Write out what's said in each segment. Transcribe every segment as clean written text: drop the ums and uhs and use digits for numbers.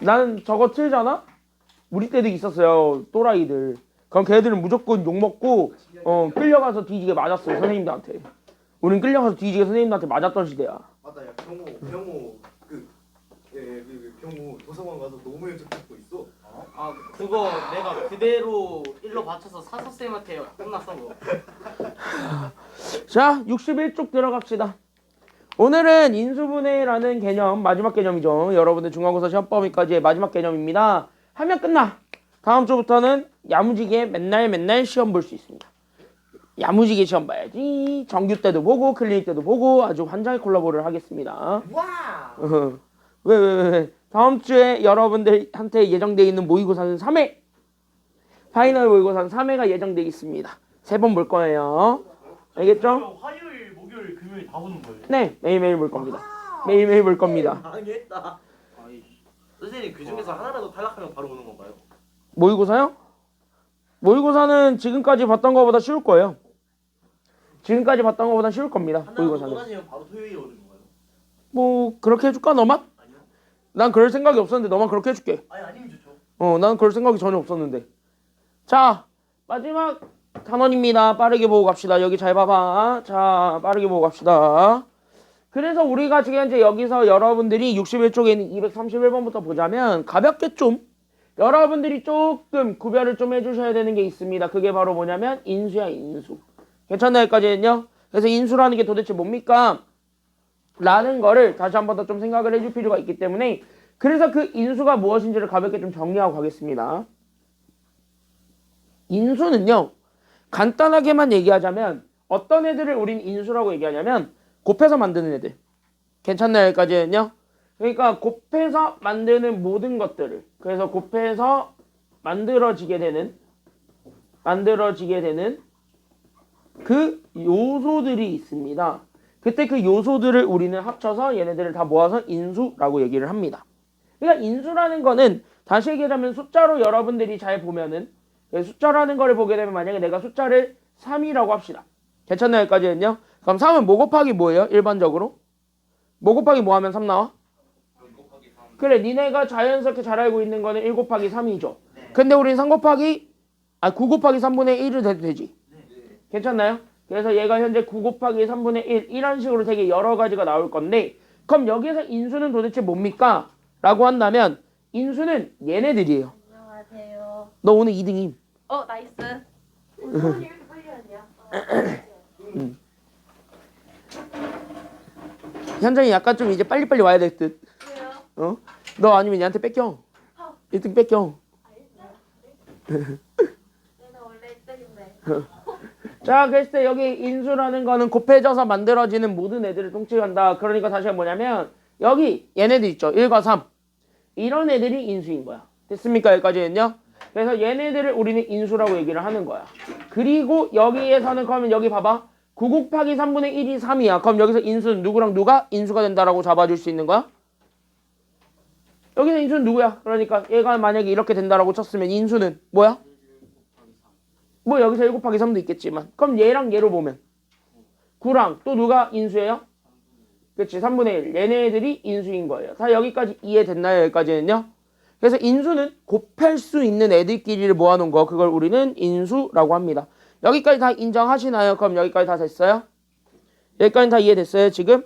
나는 저거 틀잖아? 우리 때도 있었어요. 또라이들. 그럼 걔들은 무조건 욕먹고 끌려가서 뒤지게 맞았어요. 선생님들한테. 우린 끌려가서 뒤지게 선생님들한테 맞았던 시대야. 맞다. 야 병호 병호 도서관 가서 노무현 적고 있어. 아 그거 내가 그대로 일로 받쳐서 사서쌤한테 혼났어 그거. 자, 61쪽 들어갑시다. 오늘은 인수분해라는 개념, 마지막 개념이죠. 여러분들 중간고사 시험 범위까지의 마지막 개념입니다. 하면 끝나. 다음 주부터는 야무지게 맨날 시험 볼 수 있습니다. 야무지게 시험 봐야지. 정규 때도 보고 클리닉 때도 보고 아주 환장의 콜라보를 하겠습니다. 와. 왜? 다음 주에 여러분들한테 예정되어 있는 모의고사는 3회. 파이널 모의고사는 3회가 예정되어 있습니다. 3번 볼 거예요. 알겠죠? 화요일, 목요일, 금요일 다 보는 거예요? 네, 매일매일 볼 겁니다. 매일매일 볼 겁니다. 망했다. 아이, 선생님 그 중에서 하나라도 탈락하면 바로 오는 건가요? 모의고사요? 모의고사는 지금까지 봤던 것보다 쉬울 거예요. 지금까지 봤던 것보다 쉬울 겁니다. 하나라도 모의고사는. 떨어지면 바로 토요일에 오는 건가요? 뭐 그렇게 해줄까 너만? 아니요. 난 그럴 생각이 없었는데 너만 그렇게 해줄게. 아니면 좋죠. 난 그럴 생각이 전혀 없었는데. 자, 마지막 단원입니다. 빠르게 보고 갑시다. 여기 잘 봐봐. 자, 빠르게 보고 갑시다. 그래서 우리가 지금 이제 여기서 여러분들이 61쪽에 있는 231번부터 보자면 가볍게 좀 여러분들이 조금 구별을 좀 해주셔야 되는 게 있습니다. 그게 바로 뭐냐면 인수야, 인수. 괜찮나요? 여기까지는요? 그래서 인수라는 게 도대체 뭡니까? 라는 거를 다시 한 번 더 좀 생각을 해줄 필요가 있기 때문에 그래서 그 인수가 무엇인지를 가볍게 좀 정리하고 가겠습니다. 인수는요, 간단하게만 얘기하자면 어떤 애들을 우린 인수라고 얘기하냐면 곱해서 만드는 애들. 괜찮나요? 여기까지는요? 그러니까 곱해서 만드는 모든 것들을, 그래서 곱해서 만들어지게 되는 그 요소들이 있습니다. 그때 그 요소들을 우리는 합쳐서 얘네들을 다 모아서 인수라고 얘기를 합니다. 그러니까 인수라는 거는 다시 얘기하자면 숫자로 여러분들이 잘 보면은 숫자라는 거를 보게 되면 만약에 내가 숫자를 3이라고 합시다. 괜찮나요? 여기까지는요? 그럼 3은 뭐 곱하기 뭐예요? 일반적으로? 뭐 곱하기 뭐 하면 3 나와? 그래, 니네가 자연스럽게 잘 알고 있는 거는 1 곱하기 3이죠. 근데 우린 9 곱하기 3분의 1을 해도 되지. 괜찮나요? 그래서 얘가 현재 9 곱하기 3분의 1 이런 식으로 되게 여러 가지가 나올 건데 그럼 여기에서 인수는 도대체 뭡니까? 라고 한다면 인수는 얘네들이에요. 안녕하세요. 너 오늘 2등임. 나이스. 손이 이렇게 빨리 하냐? 현장이 약간 좀 이제 빨리빨리 와야 될 듯. 왜요? 너 아니면 얘한테 뺏겨. 1등 뺏겨. 얘는 원래 1등인데. 자, 그랬을 때 여기 인수라는 거는 곱해져서 만들어지는 모든 애들을 통칭한다. 그러니까 다시 뭐냐면 여기 얘네들 있죠. 1과 3. 이런 애들이 인수인 거야. 됐습니까? 여기까지는요. 그래서 얘네들을 우리는 인수라고 얘기를 하는 거야. 그리고 여기에서는 그러면 여기 봐봐. 9 곱하기 3분의 1이 3이야. 그럼 여기서 인수는 누구랑 누가 인수가 된다라고 잡아줄 수 있는 거야? 여기서 인수는 누구야? 그러니까 얘가 만약에 이렇게 된다라고 쳤으면 인수는 뭐야? 뭐 여기서 1 곱하기 3도 있겠지만 그럼 얘랑 얘로 보면 9랑 또 누가 인수예요? 그치, 3분의 1. 얘네들이 인수인 거예요. 다 여기까지 이해됐나요? 여기까지는요? 그래서 인수는 곱할 수 있는 애들끼리를 모아놓은 거, 그걸 우리는 인수라고 합니다. 여기까지 다 인정하시나요? 그럼 여기까지 다 됐어요? 여기까지 다 이해됐어요 지금?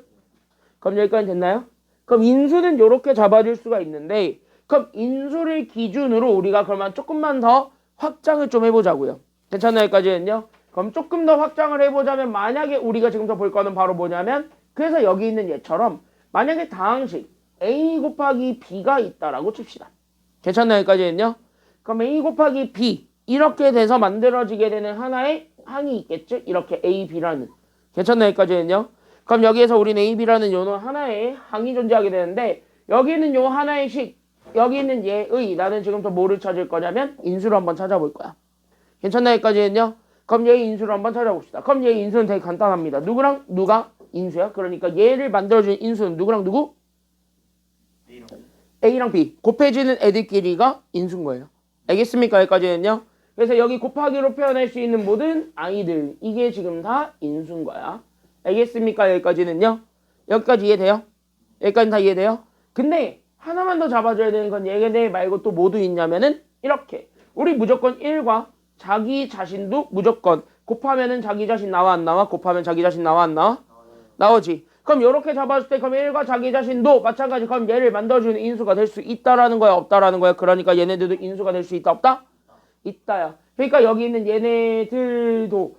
그럼 여기까지 됐나요? 그럼 인수는 이렇게 잡아줄 수가 있는데 그럼 인수를 기준으로 우리가 그러면 조금만 더 확장을 좀 해보자고요. 괜찮나요? 여기까지는요? 그럼 조금 더 확장을 해보자면 만약에 우리가 지금 더 볼 거는 바로 뭐냐면 그래서 여기 있는 얘처럼 만약에 다항식 a 곱하기 b가 있다라고 칩시다. 괜찮나요? 여기까지는요? 그럼 a 곱하기 b 이렇게 돼서 만들어지게 되는 하나의 항이 있겠죠? 이렇게 a, b라는. 괜찮나요? 여기까지는요? 그럼 여기에서 우리는 a, b라는 요 하나의 항이 존재하게 되는데 여기는 요 하나의 식, 여기 있는 얘의 나는 지금부터 뭐를 찾을 거냐면 인수를 한번 찾아볼 거야. 괜찮나요? 여기까지는요? 그럼 얘의 인수를 한번 찾아봅시다. 그럼 얘의 인수는 되게 간단합니다. 누구랑 누가 인수야? 그러니까 얘를 만들어주는 인수는 누구랑 누구? A랑 B. 곱해지는 애들끼리가 인수인 거예요. 알겠습니까? 여기까지는요? 그래서 여기 곱하기로 표현할 수 있는 모든 아이들, 이게 지금 다 인수인 거야. 알겠습니까? 여기까지는요? 여기까지 이해돼요? 여기까지 다 이해돼요? 근데 하나만 더 잡아줘야 되는 건 얘네 말고 또 모두 있냐면은 이렇게 우리 무조건 1과 자기 자신도 무조건 곱하면은 자기 자신 나와 안 나와? 곱하면 자기 자신 나와 안 나와? 나오지. 그럼 이렇게 잡았을 때 그럼 1과 자기 자신도 마찬가지. 그럼 얘를 만들어주는 인수가 될 수 있다라는 거야 없다라는 거야? 그러니까 얘네들도 인수가 될 수 있다 없다? 있다야. 그러니까 여기 있는 얘네들도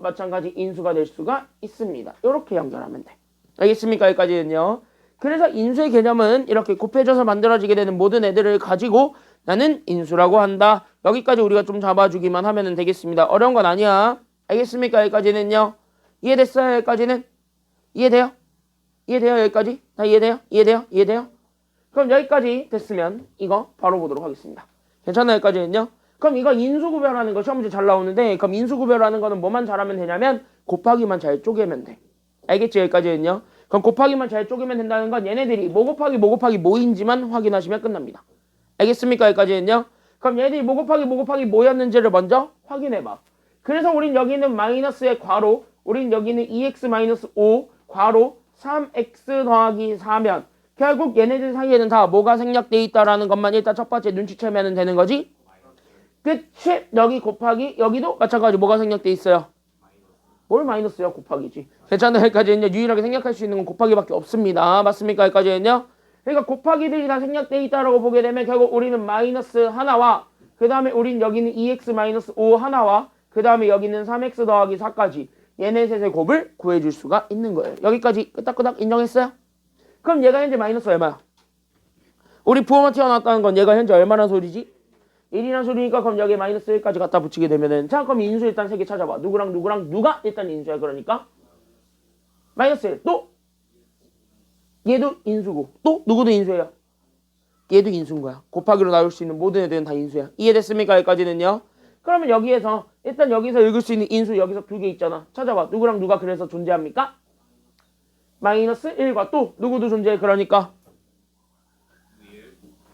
마찬가지 인수가 될 수가 있습니다. 이렇게 연결하면 돼. 알겠습니까? 여기까지는요. 그래서 인수의 개념은 이렇게 곱해져서 만들어지게 되는 모든 애들을 가지고 나는 인수라고 한다. 여기까지 우리가 좀 잡아주기만 하면 되겠습니다. 어려운 건 아니야. 알겠습니까? 여기까지는요. 이해됐어요? 여기까지는? 이해돼요? 이해돼요? 여기까지? 다 이해돼요? 이해돼요? 이해돼요? 그럼 여기까지 됐으면 이거 바로 보도록 하겠습니다. 괜찮아요? 여기까지는요? 그럼 이거 인수구별하는 거 시험 문제 잘 나오는데 그럼 인수구별하는 거는 뭐만 잘하면 되냐면 곱하기만 잘 쪼개면 돼. 알겠지? 여기까지는요? 그럼 곱하기만 잘 쪼개면 된다는 건 얘네들이 뭐 곱하기 뭐인지만 확인하시면 끝납니다. 알겠습니까? 여기까지는요? 그럼 얘네들이 뭐 곱하기 뭐였는지를 먼저 확인해봐. 그래서 우린 여기 있는 마이너스의 괄호, 우린 여기 있는 2x-5 괄호 3x 더하기 4면 결국 얘네들 사이에는 다 뭐가 생략돼 있다라는 것만 일단 첫 번째 눈치채면 되는 거지? 끝이 여기 곱하기 여기도 마찬가지 뭐가 생략돼 있어요? 뭘 마이너스야? 곱하기지. 괜찮아요? 여기까지는요. 유일하게 생략할 수 있는 건 곱하기밖에 없습니다. 맞습니까? 여기까지는요. 그러니까 곱하기들이 다 생략돼 있다라고 보게 되면 결국 우리는 마이너스 하나와 그 다음에 우린 여기는 2x-5 하나와 그 다음에 여기는 3x 더하기 4까지 얘네 셋의 곱을 구해줄 수가 있는 거예요. 여기까지 끄덕끄덕 인정했어요? 그럼 얘가 현재 마이너스 얼마야? 우리 부호만 튀어나왔다는 건 얘가 현재 얼마나 소리지? 1이란 소리니까 그럼 여기에 마이너스 1까지 갖다 붙이게 되면은 자 그럼 인수 일단 3개 찾아봐. 누구랑 누가 일단 인수야. 그러니까 마이너스 1 또 얘도 인수고 또 누구도 인수예요. 얘도 인수인 거야. 곱하기로 나올 수 있는 모든 애들은 다 인수야. 이해됐습니까? 여기까지는요. 그러면 여기에서 일단 여기서 읽을 수 있는 인수 여기서 2개 있잖아. 찾아봐. 누구랑 누가 그래서 존재합니까? 마이너스 1과 또 누구도 존재해. 그러니까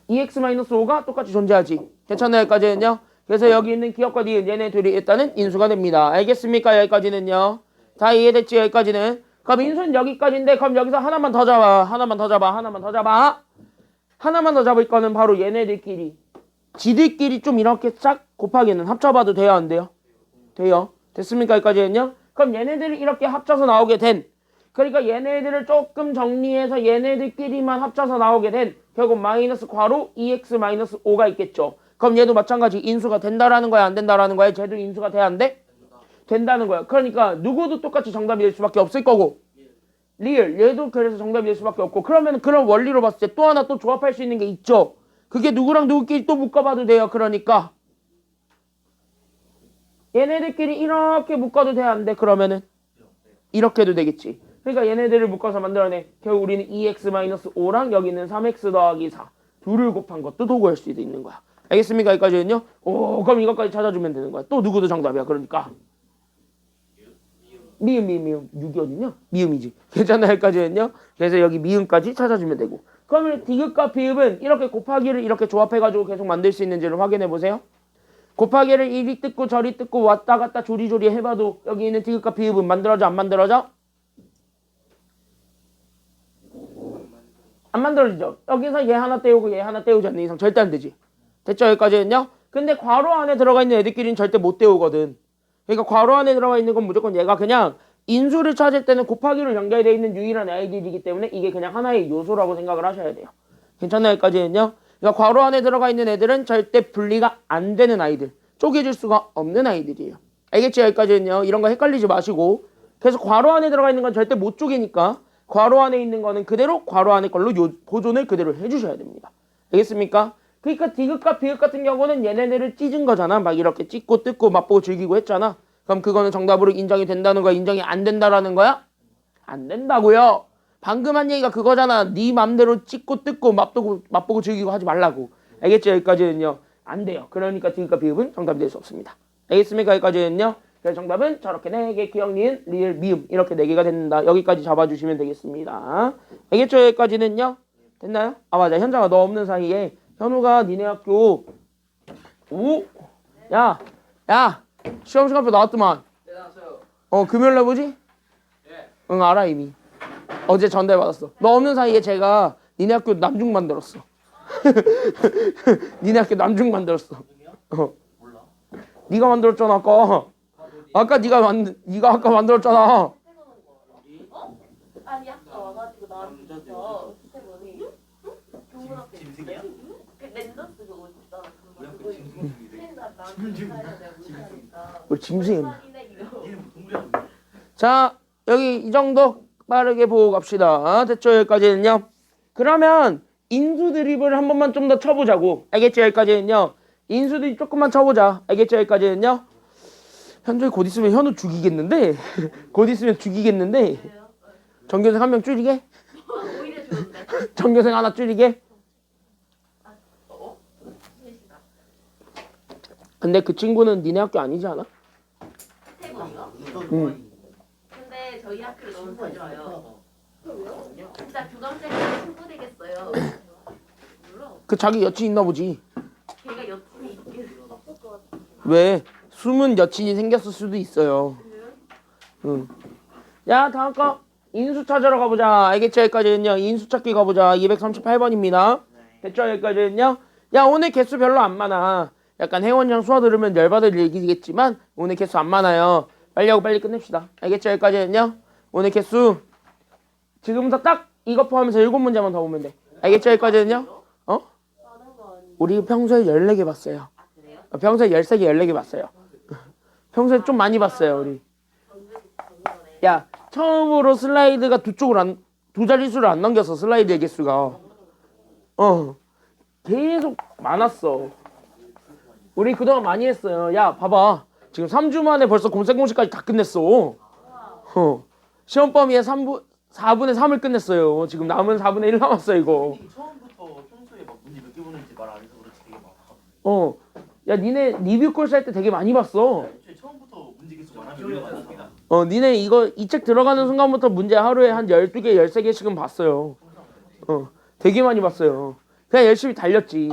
2x-5가 똑같이 존재하지. 괜찮아요? 여기까지는요. 그래서 여기 있는 기억과 니은 얘네 둘이 일단은 인수가 됩니다. 알겠습니까? 여기까지는요. 다 이해됐지? 여기까지는. 그럼 인수는 여기까지인데 그럼 여기서 하나만 더 잡아. 하나만 더 잡을 거는 바로 얘네들끼리. 지들끼리 좀 이렇게 싹 곱하기는 합쳐봐도 돼요? 안 돼요? 돼요. 됐습니까? 여기까지는요. 그럼 얘네들이 이렇게 합쳐서 나오게 된 그러니까 얘네들을 조금 정리해서 얘네들끼리만 합쳐서 나오게 된 결국 마이너스 괄호 2x-5가 있겠죠. 그럼 얘도 마찬가지 인수가 된다라는 거야? 안 된다라는 거야? 쟤도 인수가 돼야 안 돼? 된다는 거야. 그러니까 누구도 똑같이 정답이 될 수밖에 없을 거고 리얼 얘도 그래서 정답이 될 수밖에 없고 그러면 그런 원리로 봤을 때 또 하나 또 조합할 수 있는 게 있죠. 그게 누구랑 누구끼리 또 묶어봐도 돼요. 그러니까 얘네들끼리 이렇게 묶어도 돼? 안 돼? 그러면은 이렇게 해도 되겠지. 그러니까 얘네들을 묶어서 만들어내. 결국 우리는 2x-5랑 여기는 3x 더하기 4 둘을 곱한 것도 도구할 수 있는 거야. 알겠습니까? 여기까지는요. 오 그럼 이것까지 찾아주면 되는 거야. 또 누구도 정답이야. 그러니까 미음 6이 어딨냐? 미음이지. 괜찮아요? 여기까지는요. 그래서 여기 미음까지 찾아주면 되고 그러면 디귿과 비읍은 이렇게 곱하기를 이렇게 조합해가지고 계속 만들 수 있는지를 확인해 보세요. 곱하기를 이리 뜯고 저리 뜯고 왔다 갔다 조리조리 해봐도 여기 있는 디귿과 비읍은 만들어져 안 만들어져? 안 만들어지죠. 여기서 얘 하나 떼우고 얘 하나 떼우지 않는 이상 절대 안 되지. 됐죠? 여기까지는요. 근데 괄호 안에 들어가 있는 애들끼리는 절대 못 떼우거든. 그러니까 괄호 안에 들어가 있는 건 무조건 얘가 그냥 인수를 찾을 때는 곱하기로 연결되어 있는 유일한 아이들이기 때문에 이게 그냥 하나의 요소라고 생각을 하셔야 돼요. 괜찮나요? 여기까지는요. 그러니까 괄호 안에 들어가 있는 애들은 절대 분리가 안 되는 아이들. 쪼개질 수가 없는 아이들이에요. 알겠지? 여기까지는요. 이런 거 헷갈리지 마시고 그래서 괄호 안에 들어가 있는 건 절대 못 쪼개니까 괄호 안에 있는 거는 그대로 괄호 안에 걸로 보존을 그대로 해주셔야 됩니다. 알겠습니까? 그러니까 디귿과 비읍 같은 경우는 얘네들을 찢은 거잖아. 막 이렇게 찢고 뜯고 맛보고 즐기고 했잖아. 그럼 그거는 정답으로 인정이 된다는 거야? 인정이 안 된다라는 거야? 안 된다고요. 방금 한 얘기가 그거잖아. 네 맘대로 찢고 뜯고 맛보고 즐기고 하지 말라고. 알겠죠? 여기까지는요. 안 돼요. 그러니까 디귿과 비읍은 정답이 될 수 없습니다. 알겠습니까? 여기까지는요. 그래서 정답은 저렇게 4개 기억, 니은, 리을, 미음 이렇게 4개가 된다. 여기까지 잡아주시면 되겠습니다. 알겠죠? 여기까지는요. 됐나요? 아 맞아. 현장아 너 없는 사이에 현우가 니네 학교 야 시험 시간표 나왔더만. 네 나왔어요. 금요일날 보지? 예. 응 알아 이미. 어제 전달 받았어. 너 없는 사이에 제가 니네 학교 남중 만들었어. 니네 학교 남중 만들었어. 몰라. 네가 만들었잖아 아까. 네가 아까 만들었잖아. 어? 아니 아까 와가지고 나한테 스테고니 교문 앞에 짐승이야? 그 랜더스 그거 있잖아. 우리 그거 학교 짐승이래. 맨날 나한테 사야 내가 못하니까. 우리 짐승이. 아니네 이거. 얘는 뭐 동물이야. 자 여기 이 정도 빠르게 보고 갑시다. 됐죠 여기까지는요. 그러면 인수 드립을 한 번만 좀 더 쳐보자고. 알겠죠 여기까지는요. 인수 드립 조금만 쳐보자. 알겠죠 여기까지는요. 현재 곧 있으면 현우 죽이겠는데. 곧 있으면 죽이겠는데. 왜요? 전교생 한 명 줄이게. 오히려 좋은데. 전교생 하나 줄이게. 어? 셋이다. 근데 그 친구는 니네 학교 아니지 않아? 스테고니요? 응. 근데 저희 학교를 너무 자주 와요. 왜요? 진짜 교감생활 친구 되겠어요. 몰라. 그 자기 여친 있나 보지. 걔가 여친이 있긴 없을 것 같아. 왜? 숨은 여친이 생겼을 수도 있어요. 응. 야 다음 거 인수 찾으러 가보자. 알겠죠 여기까지는요. 인수 찾기 가보자. 238번입니다. 됐죠 여기까지는요. 야 오늘 개수 별로 안 많아. 약간 혜원이랑 수아 들으면 열받을 얘기겠지만 오늘 개수 안 많아요. 빨리 하고 빨리 끝냅시다. 알겠죠 여기까지는요. 오늘 개수 지금부터 딱 이거 포함해서 7문제만 더 보면 돼. 알겠죠 여기까지는요. 어? 많은 거 아니에요? 우리 평소에 14개 봤어요. 아 그래요? 평소에 13개 14개 봤어요. 평소에 좀 많이 봤어요 우리. 정도네. 야 처음으로 슬라이드가 두 자릿수를 안 넘겼어. 슬라이드의 개수가 계속 많았어. 우리 그동안 많이 했어요. 야 봐봐 지금 3주 만에 벌써 공생공식까지 다 끝냈어. 시험 범위의 4분의 3을 끝냈어요. 지금 남은 4분의 1 남았어 이거. 처음부터 평소에 막 문제 몇 개 보는지 말 안 해서 그렇지 되게 많아. 야 니네 리뷰 콜스 할 때 되게 많이 봤어. 애초에 처음부터 문제 개수 많아면 많습니다. 니네 이 책 들어가는 순간부터 문제 하루에 한 12개, 13개씩은 봤어요. 되게 많이 봤어요. 그냥 열심히 달렸지.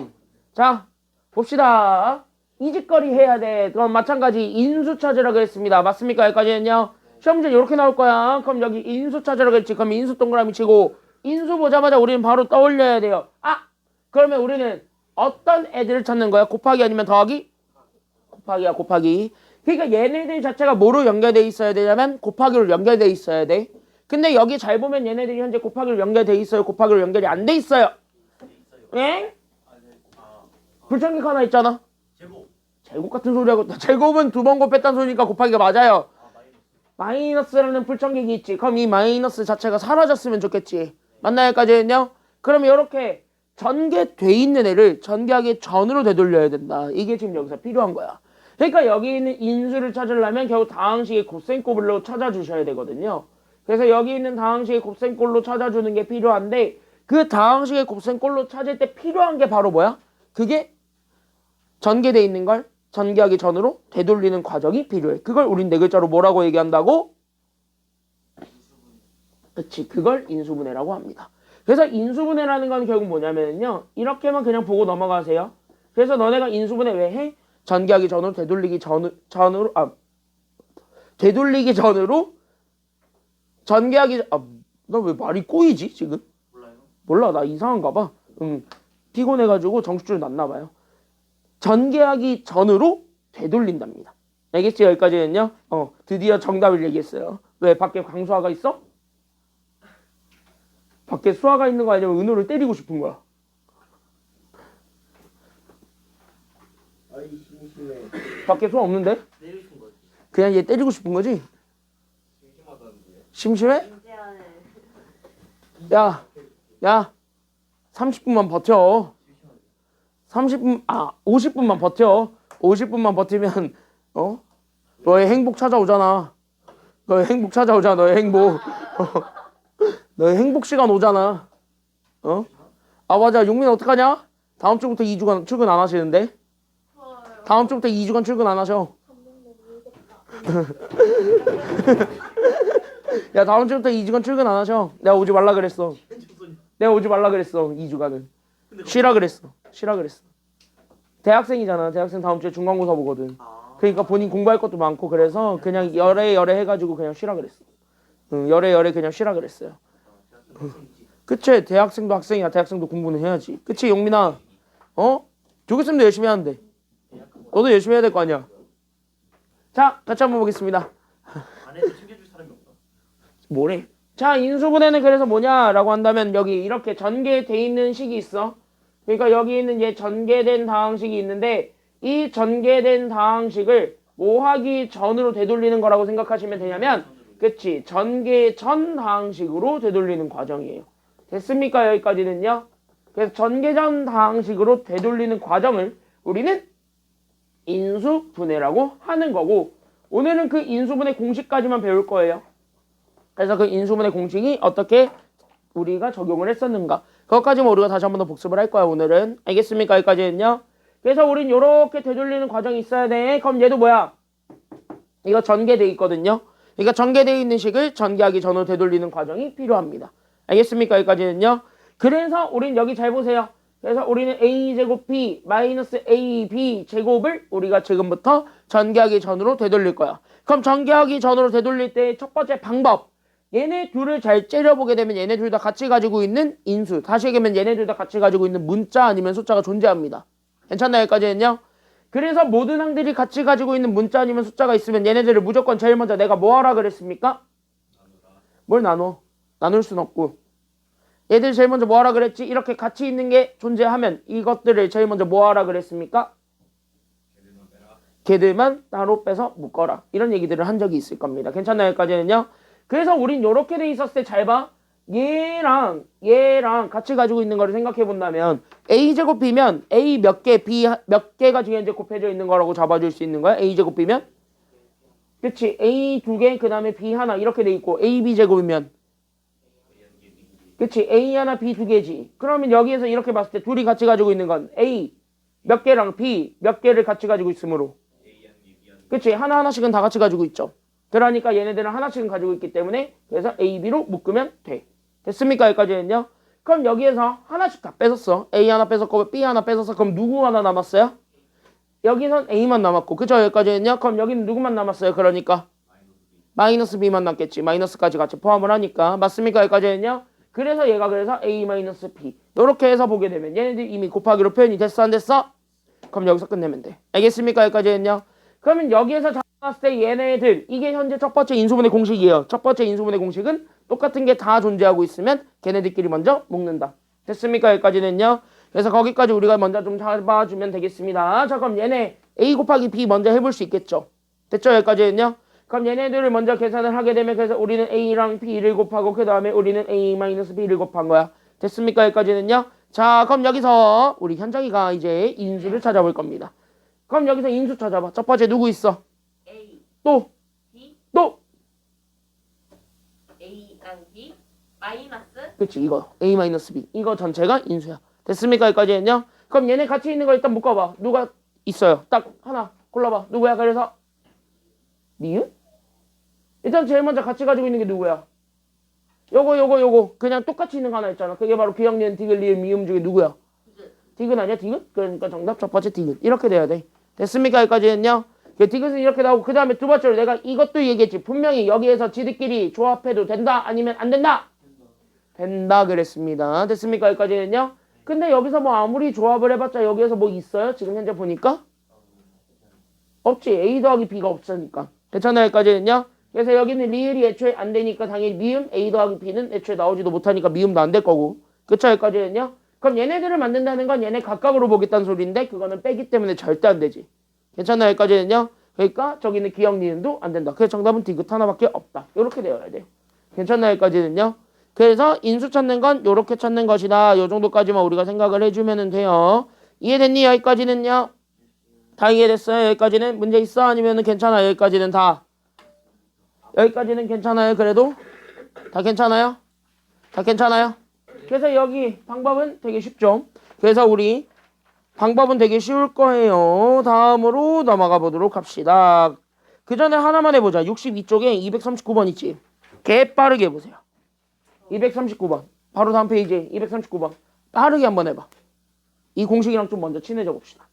자, 봅시다. 이직거리 해야 돼. 그럼 마찬가지 인수 찾으라고 했습니다. 맞습니까? 여기까지는요. 시험 문제 이렇게 나올 거야. 그럼 여기 인수 찾으라고 했지. 그럼 인수 동그라미 치고 인수 보자마자 우리는 바로 떠올려야 돼요. 그러면 우리는 어떤 애들을 찾는 거야? 곱하기 아니면 더하기? 곱하기야, 곱하기. 그러니까 얘네들 자체가 뭐로 연결돼 있어야 되냐면 곱하기로 연결돼 있어야 돼. 근데 여기 잘 보면 얘네들이 현재 곱하기로 연결돼 있어요. 곱하기로 연결이 안 돼 있어요. 응? 불청객 하나 있잖아. 제곱 같은 소리 하고 제곱은 2번 곱했다는 소리니까 곱하기가 맞아요. 마이너스라는 불청객이 있지. 그럼 이 마이너스 자체가 사라졌으면 좋겠지. 맞나요? 여기까지는요? 그러면 이렇게 전개돼 있는 애를 전개하기 전으로 되돌려야 된다. 이게 지금 여기서 필요한 거야. 그러니까 여기 있는 인수를 찾으려면 결국 다항식의 곱셈꼴로 찾아주셔야 되거든요. 그래서 여기 있는 다항식의 곱셈꼴로 찾아주는 게 필요한데 그 다항식의 곱셈꼴로 찾을 때 필요한 게 바로 뭐야? 그게 전개돼 있는 걸 전개하기 전으로 되돌리는 과정이 필요해. 그걸 우린 네 글자로 뭐라고 얘기한다고? 그치, 그걸 인수분해라고 합니다. 그래서 인수분해라는 건 결국 뭐냐면요. 이렇게만 그냥 보고 넘어가세요. 그래서 너네가 인수분해 왜 해? 전개하기 전으로 되돌리기 전으로 전개하기 나 왜 말이 꼬이지 지금? 몰라 나 이상한가 봐. 피곤해가지고 정신줄 났나 봐요. 전개하기 전으로 되돌린답니다. 알겠지? 여기까지는요. 드디어 정답을 얘기했어요. 왜 밖에 강수아가 있어? 밖에 수아가 있는 거 아니면 은호를 때리고 싶은 거야. 아이 심심해. 밖에 수아 없는데? 내리신 거지. 그냥 얘 때리고 싶은 거지? 심심하다는데. 심심해? 인제하는 야 30분만 버텨. 50분만 버텨. 50분만 버티면 너의 행복 찾아오잖아. 너의 행복 찾아오잖아. 너의 행복. 너의 행복 시간 오잖아. 맞아. 용민 어떡하냐? 다음 주부터 2주간 출근 안 하시는데? 다음 주부터 2주간 출근 안 하셔. 야 다음 주부터 2주간 출근 안 하셔. 내가 오지 말라 그랬어. 2주간은. 쉬라 그랬어. 대학생이잖아. 대학생 다음 주에 중간고사 보거든. 그러니까 본인 공부할 것도 많고 그래서 그냥 열애 해가지고 그냥 쉬라 그랬어. 열애 그냥 쉬라 그랬어요. 그치? 대학생도 학생이야. 대학생도 공부는 해야지. 그치 용민아? 조교쌤도 열심히 하는데 너도 열심히 해야 될 거 아니야. 자 같이 한번 보겠습니다. 안에서 챙겨줄 사람이 없나? 뭐래? 자 인수분해는 그래서 뭐냐라고 한다면 여기 이렇게 전개돼 있는 식이 있어. 그러니까 여기 있는 얘 전개된 다항식이 있는데 이 전개된 다항식을 뭐 하기 전으로 되돌리는 거라고 생각하시면 되냐면 그치 전개 전 다항식으로 되돌리는 과정이에요. 됐습니까? 여기까지는요. 그래서 전개 전 다항식으로 되돌리는 과정을 우리는 인수분해라고 하는 거고 오늘은 그 인수분해 공식까지만 배울 거예요. 그래서 그 인수분해 공식이 어떻게 우리가 적용을 했었는가 그것까지만 우리가 다시 한 번 더 복습을 할 거야 오늘은. 알겠습니까? 여기까지는요. 그래서 우린 요렇게 되돌리는 과정이 있어야 돼. 그럼 얘도 뭐야? 이거 전개돼 있거든요. 그러니까 전개되어 있는 식을 전개하기 전으로 되돌리는 과정이 필요합니다. 알겠습니까? 여기까지는요. 그래서 우린 여기 잘 보세요. 그래서 우리는 a제곱 b 마이너스 ab 제곱을 우리가 지금부터 전개하기 전으로 되돌릴 거야. 그럼 전개하기 전으로 되돌릴 때 첫 번째 방법. 얘네 둘을 잘 째려보게 되면 얘네 둘 다 같이 가지고 있는 인수. 다시 얘기하면 얘네 둘 다 같이 가지고 있는 문자 아니면 숫자가 존재합니다. 괜찮나요? 여기까지는요. 그래서 모든 항들이 같이 가지고 있는 문자 아니면 숫자가 있으면 얘네들을 무조건 제일 먼저 내가 뭐 하라 그랬습니까? 뭘 나눠? 나눌 순 없고. 얘들 제일 먼저 뭐 하라 그랬지? 이렇게 같이 있는 게 존재하면 이것들을 제일 먼저 뭐 하라 그랬습니까? 걔들만 따로 빼서 묶어라. 이런 얘기들을 한 적이 있을 겁니다. 괜찮나요? 여기까지는요. 그래서 우린 요렇게 돼 있었을 때 잘 봐. 얘랑 같이 가지고 있는 거를 생각해 본다면 a제곱 b면 a 몇 개, b 몇 개가 지금 현재 곱해져 있는 거라고 잡아줄 수 있는 거야. a제곱 b면 그치 a 두 개 그 다음에 b 하나 이렇게 돼 있고 ab 제곱이면 그치 a 하나 b 두 개지. 그러면 여기에서 이렇게 봤을 때 둘이 같이 가지고 있는 건 a 몇 개랑 b 몇 개를 같이 가지고 있으므로 그치 하나하나씩은 다 같이 가지고 있죠. 그러니까 얘네들은 하나씩은 가지고 있기 때문에 그래서 a, b로 묶으면 돼. 됐습니까? 여기까지는요. 그럼 여기에서 하나씩 다 뺏었어. a 하나 뺏었고 b 하나 뺏었어. 그럼 누구 하나 남았어요? 여기선 a만 남았고 그죠? 여기까지는요. 그럼 여기는 누구만 남았어요? 그러니까 마이너스 b만 남겠지. 마이너스까지 같이 포함을 하니까 맞습니까? 여기까지는요. 그래서 얘가 그래서 a 마이너스 b 이렇게 해서 보게 되면 얘네들 이미 곱하기로 표현이 됐어 안 됐어? 그럼 여기서 끝내면 돼. 알겠습니까? 여기까지는요. 그러면 여기에서 잡았을 때 얘네들 이게 현재 첫 번째 인수분해 공식이에요. 첫 번째 인수분해 공식은 똑같은 게 다 존재하고 있으면 걔네들끼리 먼저 묶는다. 됐습니까? 여기까지는요. 그래서 거기까지 우리가 먼저 좀 잡아주면 되겠습니다. 자 그럼 얘네 a 곱하기 b 먼저 해볼 수 있겠죠. 됐죠? 여기까지는요. 그럼 얘네들을 먼저 계산을 하게 되면 그래서 우리는 a랑 b를 곱하고 그 다음에 우리는 a 마이너스 b를 곱한 거야. 됐습니까? 여기까지는요. 자 그럼 여기서 우리 현정이가 이제 인수를 찾아볼 겁니다. 그럼 여기서 인수 찾아봐. 첫 번째 누구 있어? A, 또 B, 또 A랑 B 마이너스 그치 이거 a 마이너스 b 이거 전체가 인수야. 됐습니까? 여기까지는요. 그럼 얘네 같이 있는 거 일단 묶어봐. 누가 있어요? 딱 하나 골라봐. 누구야? 그래서 니은? 일단 제일 먼저 같이 가지고 있는 게 누구야? 요거 그냥 똑같이 있는 거 하나 있잖아. 그게 바로 기억, 니은, 디귿, 리을, 미음 중에 누구야? 디귿 아니야? 디귿? 그러니까 정답 첫 번째 디귿 이렇게 돼야 돼. 됐습니까? 여기까지는요. 디귿은 이렇게 나오고 그 다음에 두 번째로 내가 이것도 얘기했지. 분명히 여기에서 지들끼리 조합해도 된다 아니면 안 된다? 된다 그랬습니다. 됐습니까? 여기까지는요. 근데 여기서 뭐 아무리 조합을 해봤자 여기에서 뭐 있어요? 지금 현재 보니까? 없지. A 더하기 B가 없으니까. 괜찮아요? 여기까지는요. 그래서 여기는 리을이 애초에 안 되니까 당연히 미음 A 더하기 B는 애초에 나오지도 못하니까 미음도 안 될 거고. 그쵸? 여기까지는요. 그럼 얘네들을 만든다는 건 얘네 각각으로 보겠다는 소리인데 그거는 빼기 때문에 절대 안 되지. 괜찮아요? 여기까지는요. 그러니까 저기는 기억 니은도 안 된다. 그래서 정답은 디귿 하나밖에 없다. 이렇게 되어야 돼요. 괜찮아요? 여기까지는요. 그래서 인수 찾는 건 이렇게 찾는 것이다. 요 정도까지만 우리가 생각을 해주면 돼요. 이해됐니? 여기까지는요. 다 이해됐어요? 여기까지는 문제 있어? 아니면 괜찮아? 여기까지는 다. 여기까지는 괜찮아요? 그래도? 다 괜찮아요? 다 괜찮아요? 그래서 여기 방법은 되게 쉽죠. 그래서 우리 방법은 되게 쉬울 거예요. 다음으로 넘어가 보도록 합시다. 그 전에 하나만 해보자. 62쪽에 239번 있지. 개 빠르게 해보세요. 239번. 바로 다음 페이지에 239번. 빠르게 한번 해봐. 이 공식이랑 좀 먼저 친해져 봅시다.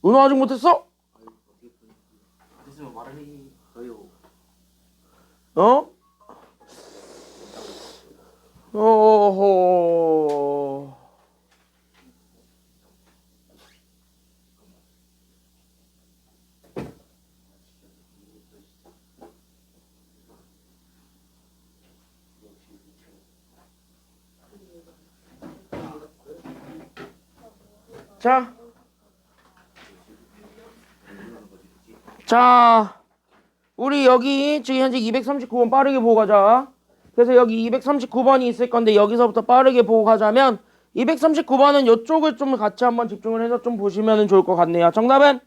은호 아직 못했어? 됐으면 말을 해. 저요. 어? 어허. 자. 자. 우리 여기 지금 현재 239번 빠르게 보고 가자. 그래서 여기 239번이 있을 건데 여기서부터 빠르게 보고 가자면 239번은 이쪽을 좀 같이 한번 집중을 해서 좀 보시면 좋을 것 같네요. 정답은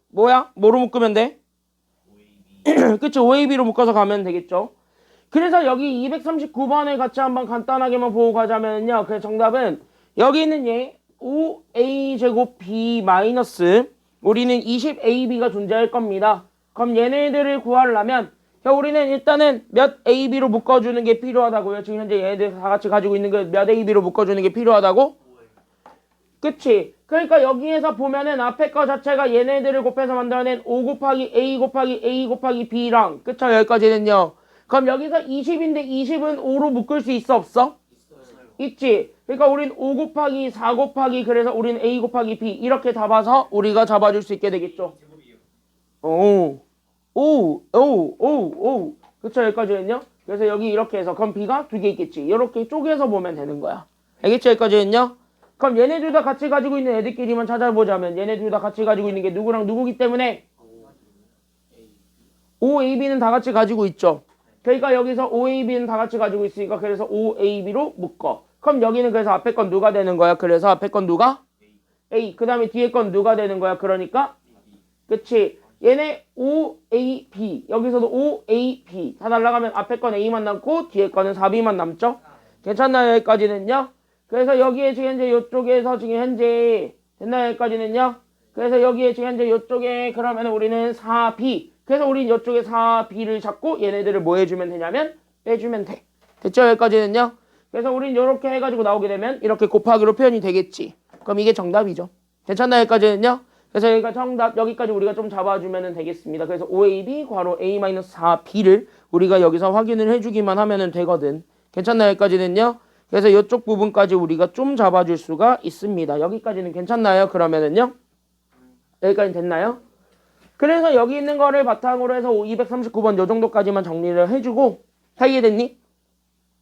뭐야? 뭐로 묶으면 돼? 그치, OAB로 묶어서 가면 되겠죠. 그래서 여기 239번을 같이 한번 간단하게만 보고 가자면요. 그 정답은 여기 있는 얘 5A 제곱 B 마이너스 우리는 20AB가 존재할 겁니다. 그럼 얘네들을 구하려면 우리는 일단은 몇 AB로 묶어주는 게 필요하다고요. 지금 현재 얘네들 다 같이 가지고 있는 거 몇 AB로 묶어주는 게 필요하다고? 그치? 그러니까 여기에서 보면은 앞에 거 자체가 얘네들을 곱해서 만들어낸 5 곱하기 A 곱하기 A 곱하기 B랑 그쵸? 여기까지는요. 그럼 여기서 20인데 20은 5로 묶을 수 있어 없어? 있지? 그러니까 우린 5 곱하기 4 곱하기 그래서 우린 A 곱하기 B 이렇게 잡아서 우리가 잡아줄 수 있게 되겠죠. 오. 그쵸? 여기까지는요? 그래서 여기 이렇게 해서 그럼 B가 2개 있겠지. 이렇게 쪼개서 보면 되는 거야. 알겠죠? 여기까지는요? 그럼 얘네 둘 다 같이 가지고 있는 애들끼리만 찾아보자면 얘네 둘 다 같이 가지고 있는 게 누구랑 누구기 때문에 OAB는 다 같이 가지고 있죠. 그러니까 여기서 OAB는 다 같이 가지고 있으니까 그래서 OAB로 묶어. 그럼 여기는 그래서 앞에 건 누가 되는 거야? 그래서 앞에 건 누가? A. 그 다음에 뒤에 건 누가 되는 거야? 그러니까 그치. 얘네 OAB 여기서도 OAB 다 날라가면 앞에 건 A만 남고 뒤에 거는 4B만 남죠? 괜찮나요? 여기까지는요? 그래서 여기에 지금 현재 이쪽에서 지금 현재 됐나요? 여기까지는요? 그래서 여기에 지금 현재 이쪽에 그러면 우리는 4B 그래서 우린 이쪽에 4B를 잡고 얘네들을 뭐 해주면 되냐면 빼주면 돼. 됐죠? 여기까지는요? 그래서 우린 이렇게 해가지고 나오게 되면 이렇게 곱하기로 표현이 되겠지. 그럼 이게 정답이죠. 괜찮나요? 여기까지는요? 그래서 여기가 정답 여기까지 우리가 좀 잡아주면 되겠습니다. 그래서 OAB 괄호 A-4B를 우리가 여기서 확인을 해주기만 하면 되거든. 괜찮나요? 여기까지는요? 그래서 이쪽 부분까지 우리가 좀 잡아줄 수가 있습니다. 여기까지는 괜찮나요? 그러면은요? 여기까지 됐나요? 그래서 여기 있는 거를 바탕으로 해서 239번 요 정도까지만 정리를 해주고 다 이해됐니?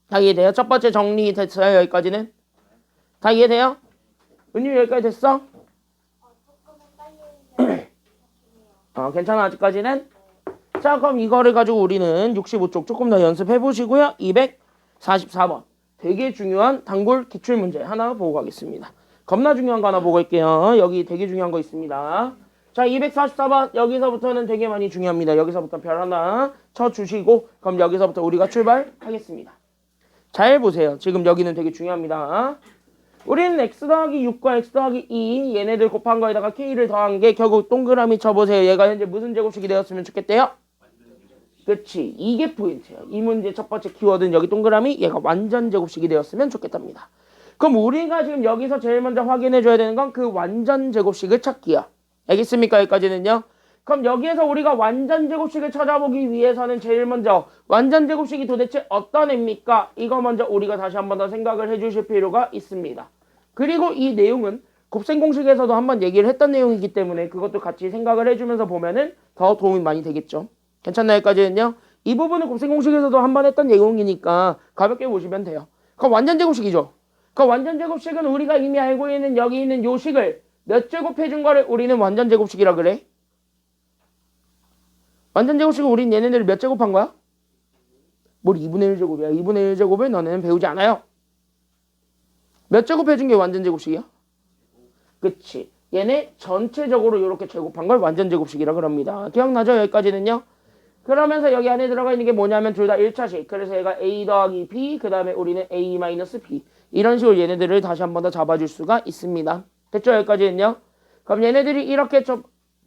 다 이해돼요? 첫 번째 정리 됐어요? 여기까지는? 다 이해돼요? 은유 여기까지 됐어? 괜찮아 아직까지는? 자 그럼 이거를 가지고 우리는 65쪽 조금 더 연습해 보시고요. 244번 되게 중요한 단골 기출문제 하나 보고 가겠습니다. 겁나 중요한 거 하나 보고 갈게요. 여기 되게 중요한 거 있습니다. 자 244번 여기서부터는 되게 많이 중요합니다. 여기서부터 별 하나 쳐주시고 그럼 여기서부터 우리가 출발하겠습니다. 잘 보세요. 지금 여기는 되게 중요합니다. 우리는 x 더하기 6과 x 더하기 2 얘네들 곱한 거에다가 k를 더한 게 결국 동그라미 쳐보세요. 얘가 현재 무슨 제곱식이 되었으면 좋겠대요? 그치, 이게 포인트예요. 이 문제 첫 번째 키워드는 여기 동그라미 얘가 완전 제곱식이 되었으면 좋겠답니다. 그럼 우리가 지금 여기서 제일 먼저 확인해 줘야 되는 건 그 완전 제곱식을 찾기야. 알겠습니까? 여기까지는요. 그럼 여기에서 우리가 완전 제곱식을 찾아보기 위해서는 제일 먼저 완전 제곱식이 도대체 어떤 애입니까? 이거 먼저 우리가 다시 한 번 더 생각을 해주실 필요가 있습니다. 그리고 이 내용은 곱셈 공식에서도 한번 얘기를 했던 내용이기 때문에 그것도 같이 생각을 해주면서 보면은 더 도움이 많이 되겠죠. 괜찮나요? 여기까지는요. 이 부분은 곱셈 공식에서도 한번 했던 내용이니까 가볍게 보시면 돼요. 그럼 완전 제곱식이죠. 그 완전 제곱식은 우리가 이미 알고 있는 여기 있는 요 식을 몇 제곱해준 거를 우리는 완전 제곱식이라 그래? 완전 제곱식은 우린 얘네들을 몇 제곱한 거야? 뭘 2분의 1제곱이야. 2분의 1제곱을 너네는 배우지 않아요. 몇 제곱해준 게 완전 제곱식이야? 그치. 얘네 전체적으로 이렇게 제곱한 걸 완전 제곱식이라 그럽니다. 기억나죠? 여기까지는요. 그러면서 여기 안에 들어가 있는 게 뭐냐면 둘 다 1차식. 그래서 얘가 A 더하기 B 그 다음에 우리는 A 마이너스 B 이런 식으로 얘네들을 다시 한 번 더 잡아줄 수가 있습니다. 됐죠? 여기까지는요. 그럼 얘네들이 이렇게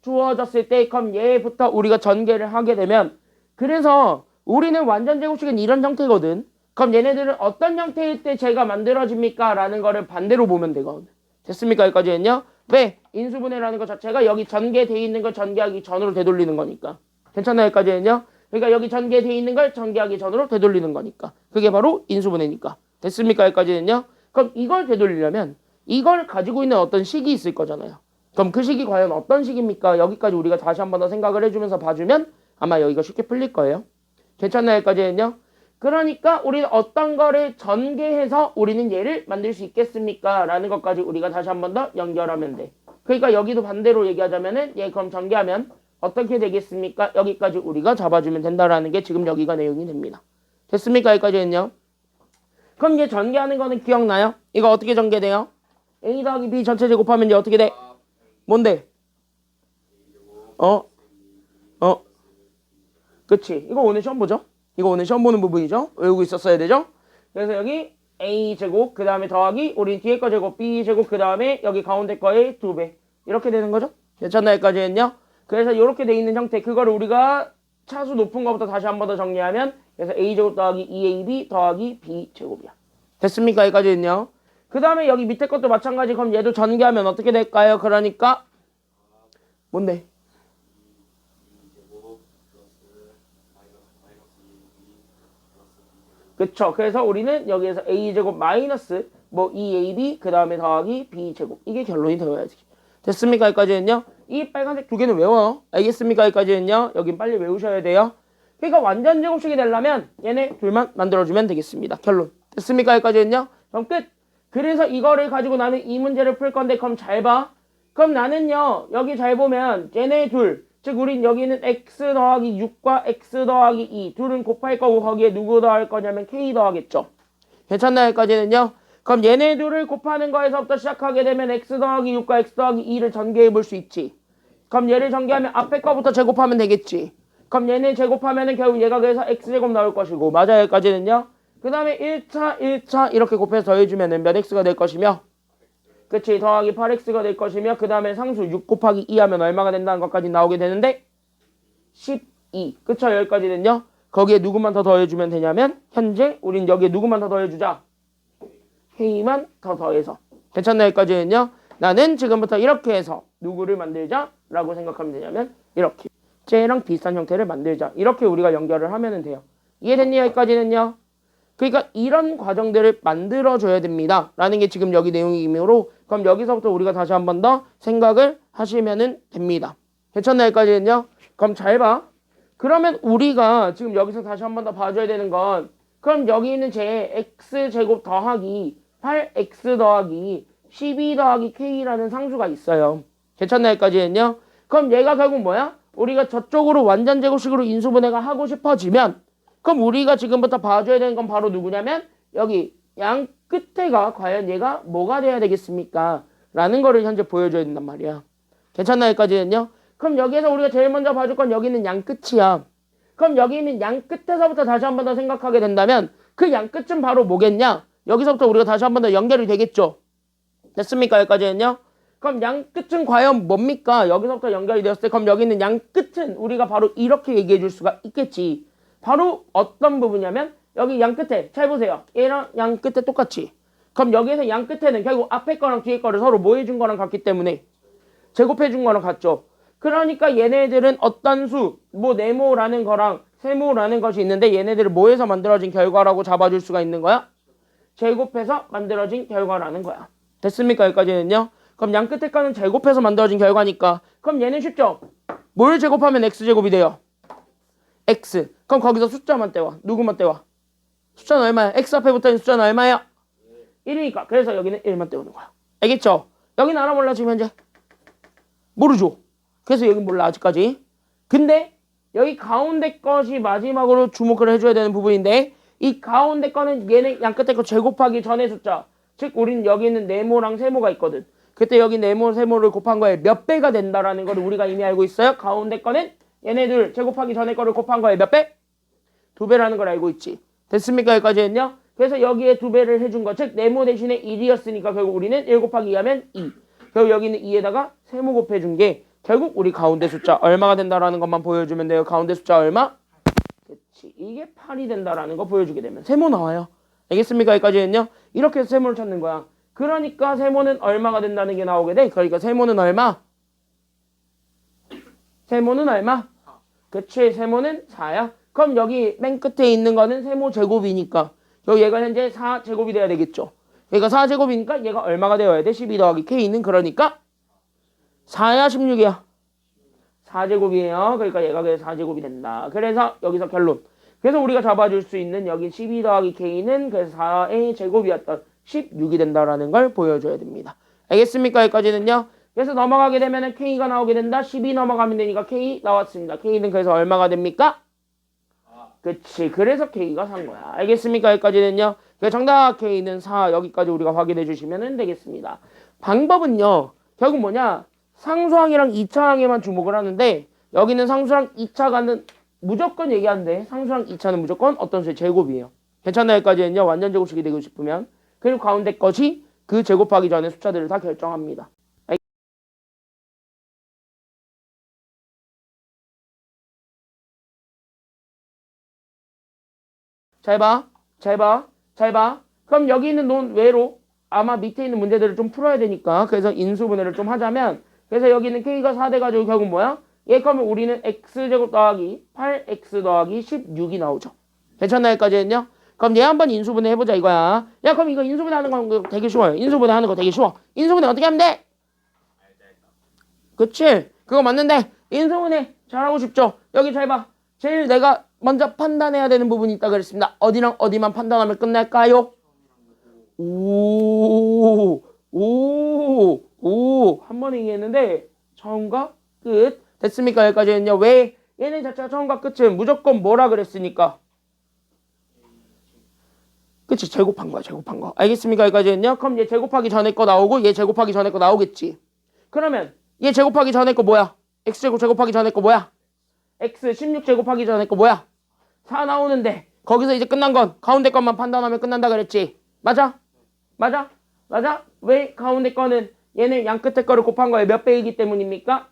주어졌을 때 그럼 얘부터 우리가 전개를 하게 되면 그래서 우리는 완전 제곱식은 이런 형태거든. 그럼 얘네들은 어떤 형태일 때 제가 만들어집니까? 라는 거를 반대로 보면 되거든. 됐습니까? 여기까지는요. 왜? 인수분해라는 것 자체가 여기 전개돼 있는 걸 전개하기 전으로 되돌리는 거니까. 괜찮나요? 여기까지는요? 그러니까 여기 전개돼 있는 걸 전개하기 전으로 되돌리는 거니까. 그게 바로 인수분해니까. 됐습니까? 여기까지는요? 그럼 이걸 되돌리려면 이걸 가지고 있는 어떤 식이 있을 거잖아요. 그럼 그 식이 과연 어떤 식입니까? 여기까지 우리가 다시 한 번 더 생각을 해주면서 봐주면 아마 여기가 쉽게 풀릴 거예요. 괜찮나요? 여기까지는요? 그러니까 우리는 어떤 거를 전개해서 우리는 얘를 만들 수 있겠습니까? 라는 것까지 우리가 다시 한 번 더 연결하면 돼. 그러니까 여기도 반대로 얘기하자면은 얘 그럼 전개하면 어떻게 되겠습니까? 여기까지 우리가 잡아주면 된다라는 게 지금 여기가 내용이 됩니다. 됐습니까? 여기까지는요? 그럼 얘 전개하는 거는 기억나요? 이거 어떻게 전개돼요? A 더하기 B 전체 제곱하면 이제 어떻게 돼? 뭔데? 그치. 이거 오늘 시험 보죠? 이거 오늘 시험 보는 부분이죠? 외우고 있었어야 되죠? 그래서 여기 A 제곱 그 다음에 더하기 우리 뒤에 거 제곱 B 제곱 그 다음에 여기 가운데 거의 2배 이렇게 되는 거죠? 괜찮나요? 여기까지는요? 그래서 이렇게 돼 있는 형태 그거를 우리가 차수 높은 것부터 다시 한 번 더 정리하면 그래서 A 제곱 더하기 2AB 더하기 B 제곱이야. 됐습니까? 여기까지는요? 그 다음에 여기 밑에 것도 마찬가지. 그럼 얘도 전개하면 어떻게 될까요? 그러니까 뭔데? 그쵸. 그래서 우리는 여기에서 A제곱 마이너스 뭐 2AB 그 다음에 더하기 B제곱 이게 결론이 되어야지. 됐습니까? 여기까지는요? 이 빨간색 두 개는 외워요. 알겠습니까? 여기까지는요? 여긴 빨리 외우셔야 돼요. 그러니까 완전 제곱식이 되려면 얘네 둘만 만들어주면 되겠습니다. 결론. 됐습니까? 여기까지는요? 그럼 끝. 그래서 이거를 가지고 나는 이 문제를 풀 건데 그럼 잘 봐. 그럼 나는요. 여기 잘 보면 얘네 둘. 즉 우린 여기는 x 더하기 6과 x 더하기 2 둘은 곱할 거고 거기에 누구 더할 거냐면 k 더하겠죠. 괜찮나요? 여기까지는요. 그럼 얘네 둘을 곱하는 거에서부터 시작하게 되면 x 더하기 6과 x 더하기 2를 전개해 볼 수 있지. 그럼 얘를 전개하면 앞에 거부터 제곱하면 되겠지. 그럼 얘네 제곱하면은 결국 얘가 그래서 x제곱 나올 것이고 맞아요. 여기까지는요. 그 다음에 1차 이렇게 곱해서 더해주면 몇 x가 될 것이며 그치 더하기 8x가 될 것이며 그 다음에 상수 6 곱하기 2 하면 얼마가 된다는 것까지 나오게 되는데 12 그쵸 여기까지는요. 거기에 누구만 더 더해주면 되냐면 현재 우린 여기에 누구만 더 더해주자 k만 더 더해서 괜찮나요? 여기까지는요. 나는 지금부터 이렇게 해서 누구를 만들자 라고 생각하면 되냐면 이렇게 쟤랑 비슷한 형태를 만들자 이렇게 우리가 연결을 하면 돼요. 이해됐니? 여기까지는요. 그러니까 이런 과정들을 만들어줘야 됩니다. 라는 게 지금 여기 내용이므로 그럼 여기서부터 우리가 다시 한 번 더 생각을 하시면 됩니다. 괜찮나요? 여기까지는요? 그럼 잘 봐. 그러면 우리가 지금 여기서 다시 한 번 더 봐줘야 되는 건 그럼 여기 있는 제 x제곱 더하기 8x 더하기 12 더하기 k라는 상수가 있어요. 괜찮나요? 여기까지는요? 그럼 얘가 결국 뭐야? 우리가 저쪽으로 완전 제곱식으로 인수분해가 하고 싶어지면 그럼 우리가 지금부터 봐줘야 되는 건 바로 누구냐면 여기 양 끝에가 과연 얘가 뭐가 돼야 되겠습니까? 라는 거를 현재 보여줘야 된단 말이야. 괜찮나요? 여기까지는요? 그럼 여기에서 우리가 제일 먼저 봐줄 건 여기 있는 양 끝이야. 그럼 여기 있는 양 끝에서부터 다시 한 번 더 생각하게 된다면 그 양 끝은 바로 뭐겠냐? 여기서부터 우리가 다시 한 번 더 연결이 되겠죠. 됐습니까? 여기까지는요? 그럼 양 끝은 과연 뭡니까? 여기서부터 연결이 되었을 때 그럼 여기 있는 양 끝은 우리가 바로 이렇게 얘기해 줄 수가 있겠지. 바로 어떤 부분이냐면 여기 양 끝에 잘 보세요. 얘랑 양 끝에 똑같이. 그럼 여기에서 양 끝에는 결국 앞에 거랑 뒤에 거를 서로 뭐 해준 거랑 같기 때문에 제곱해 준 거랑 같죠. 그러니까 얘네들은 어떤 수, 뭐 네모라는 거랑 세모라는 것이 있는데 얘네들을 뭐해서 만들어진 결과라고 잡아줄 수가 있는 거야? 제곱해서 만들어진 결과라는 거야. 됐습니까? 여기까지는요. 그럼 양 끝에 거는 제곱해서 만들어진 결과니까 그럼 얘는 쉽죠? 뭘 제곱하면 x제곱이 돼요? x. 그럼 거기서 숫자만 떼와. 누구만 떼와? 숫자는 얼마야? x 앞에 붙어있는 숫자는 얼마야? 1이니까. 그래서 여기는 1만 떼우는 거야. 알겠죠? 여기는 알아 몰라 지금 현재? 모르죠? 그래서 여긴 몰라 아직까지. 근데 여기 가운데 것이 마지막으로 주목을 해줘야 되는 부분인데 이 가운데 거는 얘는 양 끝에 거 제곱하기 전의 숫자. 즉 우린 여기 있는 네모랑 세모가 있거든. 그때 여기 네모 세모를 곱한 거에 몇 배가 된다라는 걸 우리가 이미 알고 있어요. 가운데 거는 얘네들 제곱하기 전에 거를 곱한 거에 몇 배? 2배라는 걸 알고 있지. 됐습니까? 여기까지는요. 그래서 여기에 2배를 해준 거. 즉 네모 대신에 1이었으니까 결국 우리는 1 곱하기 2 하면 2. 결국 여기 있는 2에다가 세모 곱해준 게 결국 우리 가운데 숫자 얼마가 된다라는 것만 보여주면 돼요. 가운데 숫자 얼마? 그렇지. 이게 8이 된다라는 거 보여주게 되면 세모 나와요. 알겠습니까? 여기까지는요. 이렇게 해서 세모를 찾는 거야. 그러니까 세모는 얼마가 된다는 게 나오게 돼. 그러니까 세모는 얼마? 세모는 얼마? 그치, 세모는 4야. 그럼 여기 맨 끝에 있는 거는 세모 제곱이니까 여기 얘가 현재 4제곱이 돼야 되겠죠. 얘가 4제곱이니까 얘가 얼마가 되어야 돼? 12 더하기 k는 그러니까 4야 16이야. 4제곱이에요. 그러니까 얘가 그래서 4제곱이 된다. 그래서 여기서 결론. 그래서 우리가 잡아줄 수 있는 여기 12 더하기 k는 그래서 4의 제곱이었던 16이 된다라는 걸 보여줘야 됩니다. 알겠습니까? 여기까지는요. 그래서 넘어가게 되면 k가 나오게 된다. 12 넘어가면 되니까 k 나왔습니다. k는 그래서 얼마가 됩니까? 그치. 그래서 k가 산 거야. 알겠습니까? 여기까지는요. 그래서 정답 k는 4. 여기까지 우리가 확인해 주시면 되겠습니다. 방법은요. 결국 뭐냐? 상수항이랑 2차항에만 주목을 하는데 여기는 상수랑 2차가는 무조건 얘기하는데 상수랑 2차는 무조건 어떤 수의 제곱이에요. 괜찮나요? 여기까지는요. 완전 제곱식이 되고 싶으면. 그리고 가운데 것이 그 제곱하기 전에 숫자들을 다 결정합니다. 잘 봐. 잘 봐. 잘 봐. 그럼 여기 있는 논 외로 아마 밑에 있는 문제들을 좀 풀어야 되니까 그래서 인수분해를 좀 하자면 그래서 여기 있는 k가 4 돼가지고 결국 뭐야? 얘 그러면 우리는 x제곱 더하기 8x 더하기 16이 나오죠. 괜찮나요? 여기까지는요? 그럼 얘 한번 인수분해 해보자 이거야. 야 그럼 이거 인수분해 하는 거 되게 쉬워요. 인수분해 하는 거 되게 쉬워. 인수분해 어떻게 하면 돼? 그치? 그거 맞는데 인수분해 잘하고 싶죠? 여기 잘 봐. 제일 내가 먼저 판단해야 되는 부분이 있다 그랬습니다. 어디랑 어디만 판단하면 끝날까요? 한 번에 얘기했는데 처음과 끝 됐습니까? 여기까지는요. 왜? 얘네 자체가 처음과 끝은 무조건 뭐라 그랬으니까 그치? 제곱한 거야. 제곱한 거. 알겠습니까? 여기까지는요. 그럼 얘 제곱하기 전에 거 나오고 얘 제곱하기 전에 거 나오겠지. 그러면 얘 제곱하기 전에 거 뭐야? x제곱 제곱하기 전에 거 뭐야? x 16 제곱하기 전에 거 뭐야? 4 나오는데 거기서 이제 끝난 건 가운데 것만 판단하면 끝난다 그랬지. 맞아? 맞아? 맞아? 왜 가운데 거는 얘는 양 끝에 거를 곱한 거에 몇 배이기 때문입니까?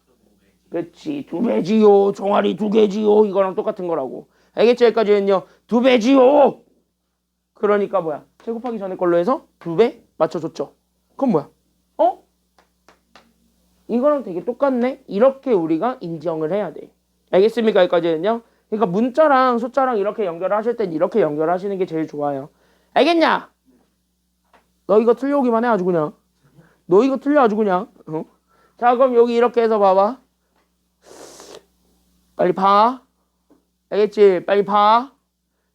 그치 2배지요. 종아리 2개지요. 이거랑 똑같은 거라고. 알겠지? 여기까지는요. 2배지요. 그러니까 뭐야? 제곱하기 전에 걸로 해서 2배 맞춰줬죠. 그건 뭐야? 어? 이거랑 되게 똑같네? 이렇게 우리가 인정을 해야 돼. 알겠습니까? 여기까지는요. 그러니까 문자랑 숫자랑 이렇게 연결하실 땐 이렇게 연결하시는 게 제일 좋아요. 알겠냐? 너 이거 틀려오기만 해 아주 그냥. 너 이거 틀려 아주 그냥. 어? 자 그럼 여기 이렇게 해서 봐봐. 빨리 봐. 알겠지? 빨리 봐.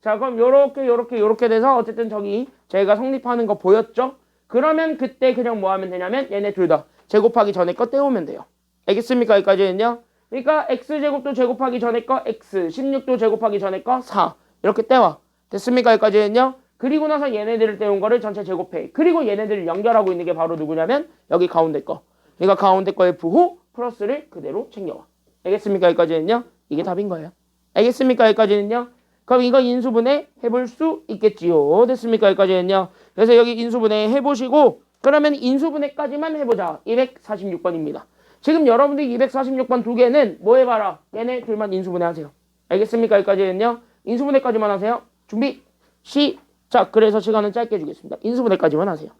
자 그럼 요렇게 돼서 어쨌든 저기 제가 성립하는 거 보였죠? 그러면 그때 그냥 뭐 하면 되냐면 얘네 둘 다 제곱하기 전에 거 떼우면 돼요. 알겠습니까? 여기까지는요. 그러니까 x제곱도 제곱하기 전에 거 x, 16도 제곱하기 전에 거 4 이렇게 떼와. 됐습니까? 여기까지는요. 그리고 나서 얘네들을 떼운 거를 전체 제곱해. 그리고 얘네들을 연결하고 있는 게 바로 누구냐면 여기 가운데 거. 그러니까 가운데 거의 부호 플러스를 그대로 챙겨와. 알겠습니까? 여기까지는요. 이게 답인 거예요. 알겠습니까? 여기까지는요. 그럼 이거 인수분해 해볼 수 있겠지요. 됐습니까? 여기까지는요. 그래서 여기 인수분해 해보시고 그러면 인수분해까지만 해보자. 246번입니다. 지금 여러분들 246번 두 개는 뭐 해봐라. 얘네 둘만 인수분해 하세요. 알겠습니까? 여기까지는요. 인수분해까지만 하세요. 준비 시작. 그래서 시간은 짧게 주겠습니다. 인수분해까지만 하세요.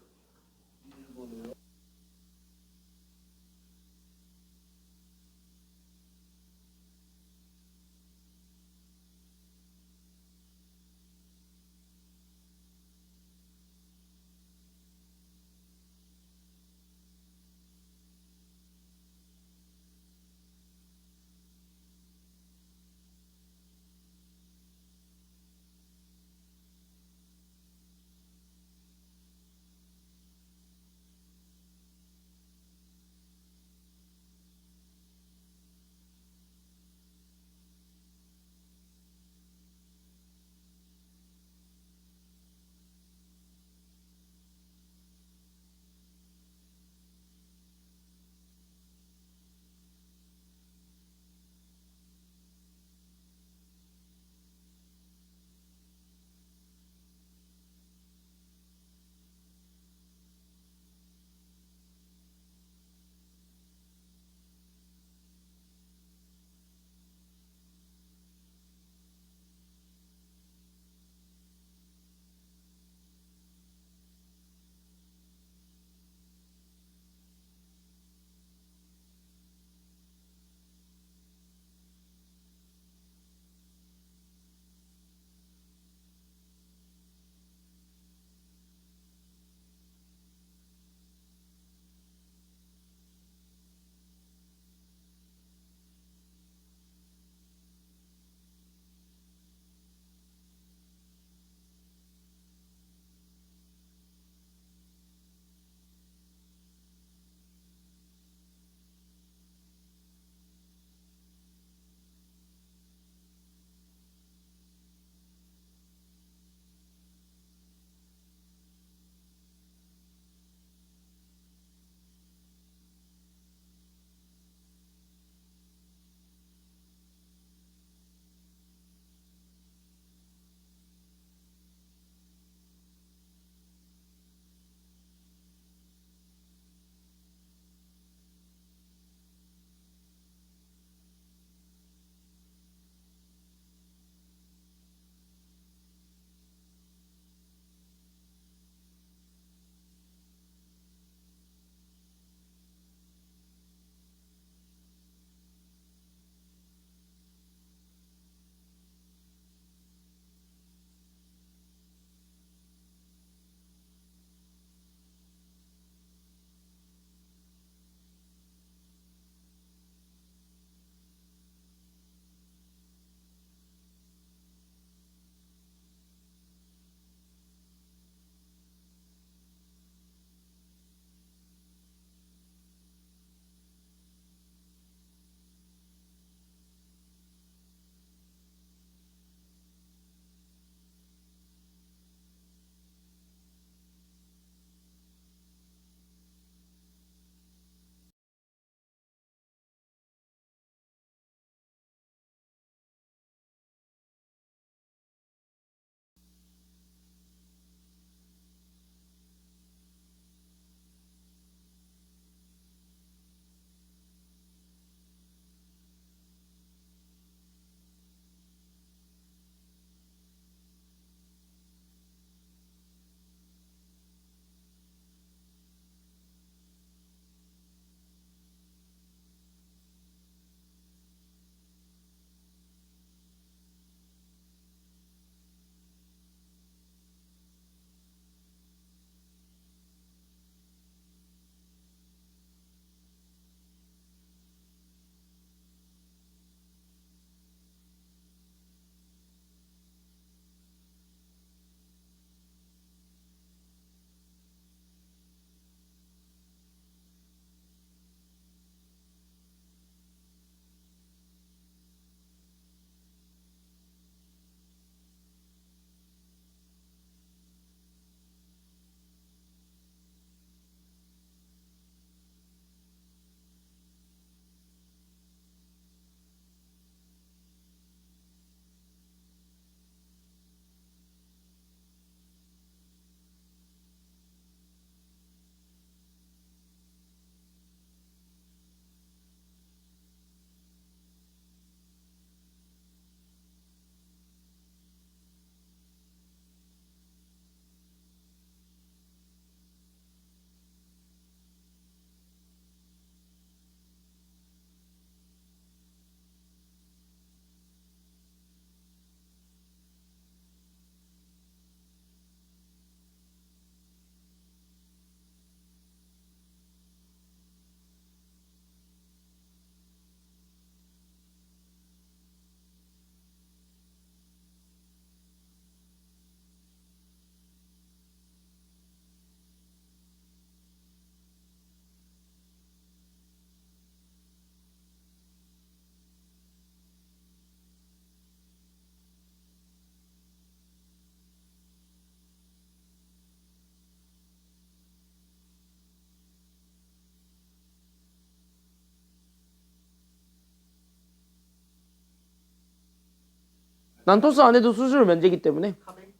난 토스 안 해도 수수료 면제기 때문에. 카뱅?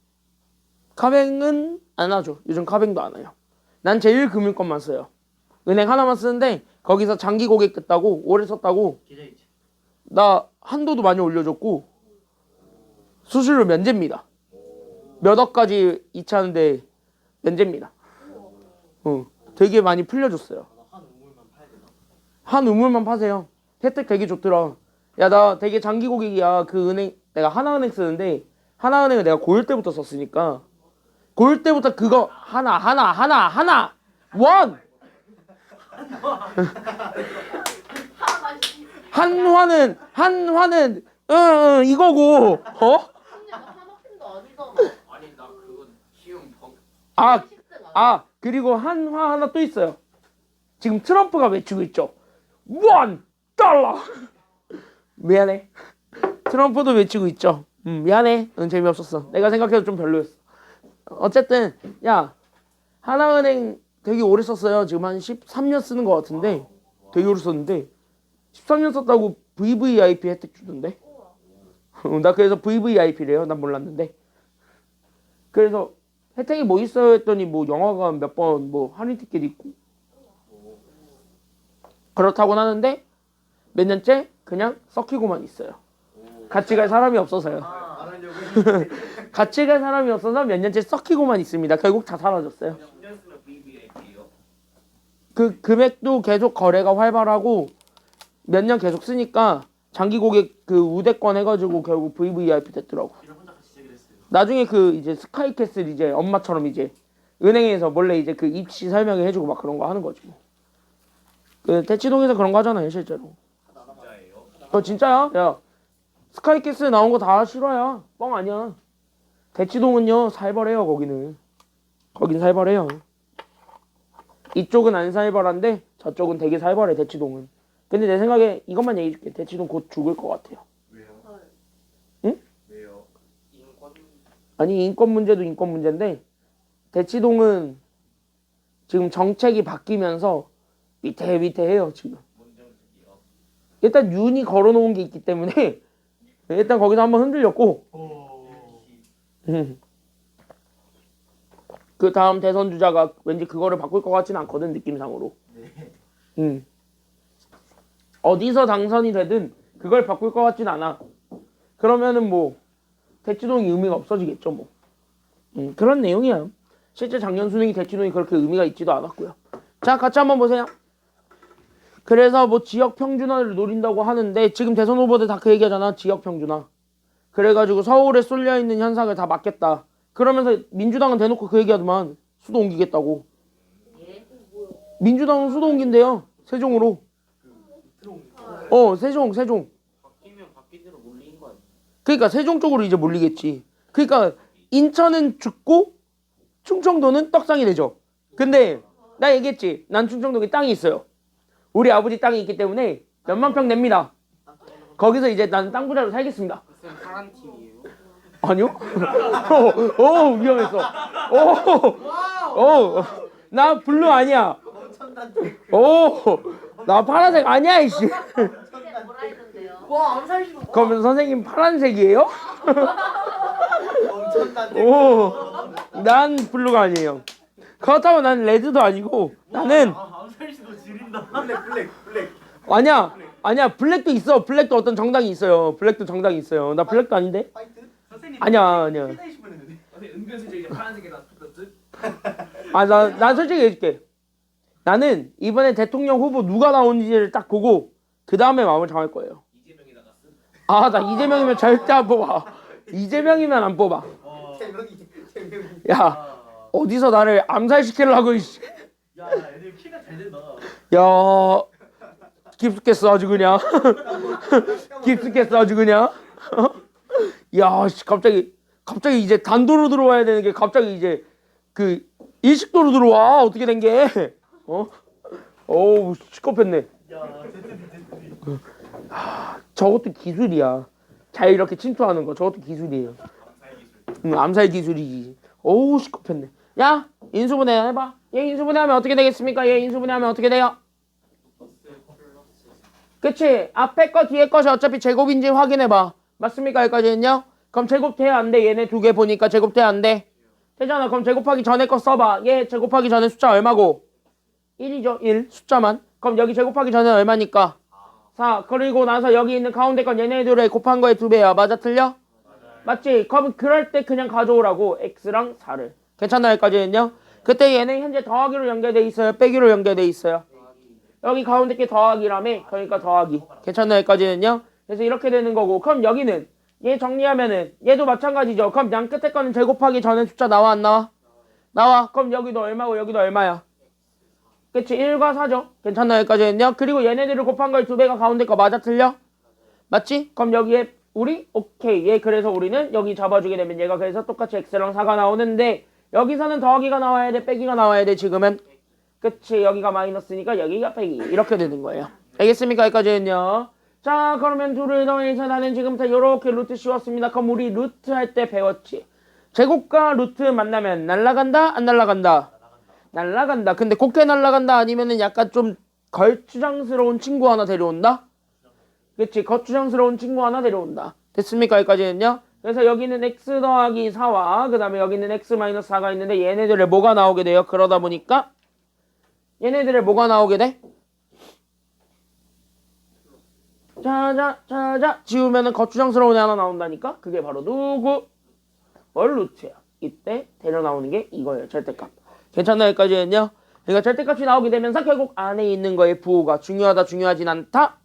카뱅은 안 하죠. 요즘 카뱅도 안 해요. 난 제일금융권만 써요. 은행 하나만 쓰는데 거기서 장기 고객 됐다고 오래 썼다고 계좌이체. 나 한도도 많이 올려줬고 수수료 면제입니다. 몇 억까지 이체하는데 면제입니다. 되게 많이 풀려줬어요. 한 우물만 파야 되나? 한 우물만 파세요. 혜택 되게 좋더라. 야, 나 되게 장기 고객이야. 그 은행 내가 하나은행 쓰는데 하나은행을 내가 고1 때부터 썼으니까 고1 때부터 그거 하나 원 한화는 이거고 어? 근데 나 하나뿐도 아니잖아. 아니 나 그건 키움 벙. 그리고 한화 하나 또 있어요. 지금 트럼프가 외치고 있죠. $1 미안해. 트럼프도 외치고 있죠. 미안해. 재미없었어. 내가 생각해도 좀 별로였어. 어쨌든 야 하나은행 되게 오래 썼어요. 지금 한 13년 쓰는 것 같은데 되게 오래 썼는데 13년 썼다고 VVIP 혜택 주던데. 나 그래서 VVIP래요. 난 몰랐는데. 그래서 혜택이 뭐 있어요 했더니 뭐 영화관 몇 번 뭐 할인 티켓 있고 그렇다고는 하는데 몇 년째 그냥 썩히고만 있어요. 같이 갈 사람이 없어서요. 같이 갈 사람이 없어서 몇 년째 썩히고만 있습니다. 결국 다 사라졌어요. 10년 쓰면 VVIP요. 그 금액도 계속 거래가 활발하고 몇 년 계속 쓰니까 장기 고객 그 우대권 해가지고 결국 VVIP 됐더라고. 이랑 혼자 같이 시작을 했어요. 나중에 그 이제 스카이캐슬 이제 엄마처럼 이제 은행에서 몰래 이제 그 입시 설명회 해주고 막 그런 거 하는 거지 뭐. 그 대치동에서 그런 거 하잖아요 실제로. 진짜예요? 진짜야. 야 스카이캐슬 나온 거 다 실화야. 뻥 아니야. 대치동은요 살벌해요. 거긴 살벌해요. 이쪽은 안 살벌한데 저쪽은 되게 살벌해. 대치동은. 근데 내 생각에 이것만 얘기해줄게. 대치동 곧 죽을 것 같아요. 왜요? 응? 왜요? 인권 아니 인권 문제도 인권 문제인데 대치동은 지금 정책이 바뀌면서 위태위태해요 지금. 뭔 정책이요? 일단 윤이 걸어놓은 게 있기 때문에 일단 거기서 한번 흔들렸고 그 다음 대선 주자가 왠지 그거를 바꿀 것 같지는 않거든 느낌상으로. 어디서 당선이 되든 그걸 바꿀 것 같진 않아. 그러면은 뭐 대치동이 의미가 없어지겠죠 뭐. 그런 내용이야. 실제 작년 수능이 대치동이 그렇게 의미가 있지도 않았고요. 자 같이 한번 보세요. 그래서 뭐 지역 평준화를 노린다고 하는데 지금 대선 후보들 다 그 얘기하잖아. 지역 평준화. 그래가지고 서울에 쏠려있는 현상을 다 막겠다. 그러면서 민주당은 대놓고 그 얘기하더만 수도 옮기겠다고. 예? 뭐요? 민주당은 수도 옮긴대요. 세종으로. 세종. 바뀌면 바뀐 대로 몰리는 거 아니야? 그러니까 세종 쪽으로 이제 몰리겠지. 그러니까 인천은 죽고 충청도는 떡상이 되죠. 근데 나 얘기했지. 난 충청도에 땅이 있어요. 우리 아버지 땅이 있기 때문에 몇만 평 냅니다. 거기서 이제 나는 땅 부자로 살겠습니다. 쌤 파란 팀이에요? 아니요? 위험했어. 나 블루 아니야. 나 파란색 아니야 이씨. 근데 뭐라 했는데요? 와 암살시도 그러면 선생님 파란색이에요? 난 블루가 아니에요. 그렇다고 난 레드도 아니고 나는 암살시도 지린다. 블랙. 아니야 블랙도 있어. 블랙도 어떤 정당이 있어요. 블랙도 정당이 있어요. 나 블랙도 아닌데? 화이트? 선생님. 아니야. 회사이시면 했는데. 은근슬쩍 파란색에다 뜯었지? 난 솔직히 얘기해줄게. 나는 이번에 대통령 후보 누가 나오는지를 딱 보고 그 다음에 마음을 정할 거예요. 이재명이 나갔어. 나 이재명이면 절대 안 뽑아. 이재명이면 안 뽑아. 재명이. 야 어디서 나를 암살시키려고 이씨. 야, 애들 키가 잘 된다. 야 깊숙했어 아주 그냥. 깊숙했어 아주 그냥. 야 씨, 갑자기 이제 단도로 들어와야 되는 게 갑자기 이제 그 일식도로 들어와. 어떻게 된 게? 어우 시끄럽네. 야, 제트비. 저것도 기술이야. 잘 이렇게 침투하는 거 저것도 기술이에요. 암살 기술이지. 어우 시끄럽네. 야 인수분해 해봐. 얘 인수분해하면 어떻게 되겠습니까? 얘 인수분해하면 어떻게 돼요? 그치? 앞에 거 뒤에 것이 어차피 제곱인지 확인해봐. 맞습니까? 여기까지는요? 그럼 제곱돼 안 돼? 얘네 두 개 보니까 제곱돼 안 돼? 되잖아. 그럼 제곱하기 전에 거 써봐. 얘 제곱하기 전에 숫자 얼마고? 1이죠. 1 숫자만. 그럼 여기 제곱하기 전에 얼마니까? 4. 그리고 나서 여기 있는 가운데 건 얘네들의 곱한 거의 2배야. 맞아 틀려? 맞지? 그럼 그럴 때 그냥 가져오라고. x랑 4를. 괜찮나 여기까지는요? 그때 얘는 현재 더하기로 연결돼 있어요? 빼기로 연결돼 있어요? 여기 가운데 게 더하기라며. 그러니까 더하기. 괜찮나 여기까지는요? 그래서 이렇게 되는 거고. 그럼 여기는 얘 정리하면은 얘도 마찬가지죠. 그럼 양 끝에 거는 제곱하기 전에 숫자 나와 안 나와? 나와. 그럼 여기도 얼마고 여기도 얼마야? 그치? 1과 4죠. 괜찮나 여기까지는요? 그리고 얘네들을 곱한 걸 2배가 가운데 거 맞아 틀려? 맞지? 그럼 여기에 우리 오케이. 얘 그래서 우리는 여기 잡아주게 되면 얘가 그래서 똑같이 x랑 4가 나오는데 여기서는 더하기가 나와야 돼? 빼기가 나와야 돼? 지금은? 그치? 여기가 마이너스니까 여기가 빼기. 이렇게 되는 거예요. 알겠습니까? 여기까지는요. 자 그러면 둘을 더해서 나는 지금부터 이렇게 루트 씌웠습니다. 그럼 우리 루트 할 때 배웠지? 제곱과 루트 만나면 날라간다? 안 날라간다? 날라간다. 근데 곱게 날라간다 아니면은 약간 좀 걸추장스러운 친구 하나 데려온다? 그치? 거추장스러운 친구 하나 데려온다. 됐습니까? 여기까지는요. 그래서 여기는 x 더하기 4와 그 다음에 여기는 x 마이너스 4가 있는데 얘네들의 뭐가 나오게 돼요? 그러다 보니까 얘네들의 뭐가 나오게 돼? 자자 지우면은 거추장스러운 애 하나 나온다니까? 그게 바로 누구? 월 루트야. 이때 데려 나오는 게 이거예요. 절대값. 괜찮나요? 여기까지는요. 그러니까 절대값이 나오게 되면서 결국 안에 있는 거의 부호가 중요하다 중요하진 않다?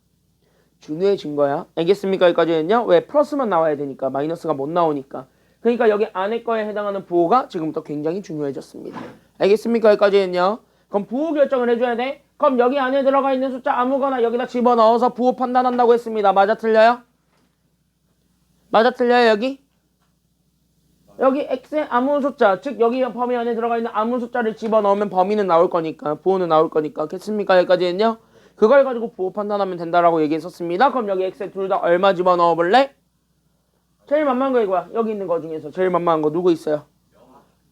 중요해진 거야. 알겠습니까? 여기까지는요. 왜? 플러스만 나와야 되니까. 마이너스가 못 나오니까. 그러니까 여기 안에 거에 해당하는 부호가 지금부터 굉장히 중요해졌습니다. 알겠습니까? 여기까지는요. 그럼 부호 결정을 해줘야 돼. 그럼 여기 안에 들어가 있는 숫자 아무거나 여기다 집어넣어서 부호 판단한다고 했습니다. 맞아 틀려요? 맞아 틀려요 여기? 여기 x의 아무 숫자, 즉 여기 범위 안에 들어가 있는 아무 숫자를 집어넣으면 범위는 나올 거니까, 부호는 나올 거니까. 됐습니까? 여기까지는요. 그걸 가지고 부호 판단하면 된다라고 얘기했었습니다. 그럼 여기 x에 둘 다 얼마 집어넣어 볼래? 제일 만만한 거 이거야. 여기 있는 거 중에서 제일 만만한 거 누구 있어요?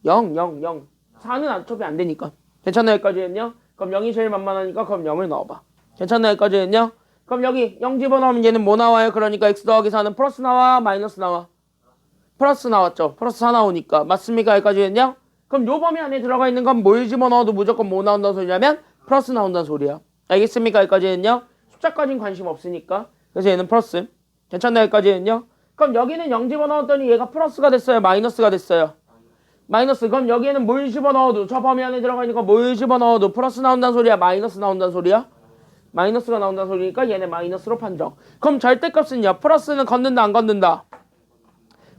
0, 0, 0. 4는 어차피 안 되니까. 괜찮나요? 여기까지는요. 그럼 0이 제일 만만하니까 그럼 0을 넣어봐. 괜찮나요? 여기까지는요. 그럼 여기 0 집어넣으면 얘는 뭐 나와요? 그러니까 x 더하기 4는 플러스 나와? 마이너스 나와? 플러스 나왔죠. 플러스 4 나오니까. 맞습니까? 여기까지는요. 그럼 요 범위 안에 들어가 있는 건 뭘 집어넣어도 무조건 뭐 나온다는 소리냐면 플러스 나온다는 소리야. 알겠습니까? 여기까지는요. 숫자까지는 관심 없으니까. 그래서 얘는 플러스. 괜찮나요? 여기까지는요. 그럼 여기는 0 집어넣었더니 얘가 플러스가 됐어요? 마이너스가 됐어요? 마이너스. 그럼 여기에는 뭘 집어넣어도 저 범위 안에 들어가 있는 거 뭘 집어넣어도 플러스 나온다는 소리야? 마이너스 나온다는 소리야? 마이너스가 나온다는 소리니까 얘네 마이너스로 판정. 그럼 절대값은요. 플러스는 걷는다 안 걷는다?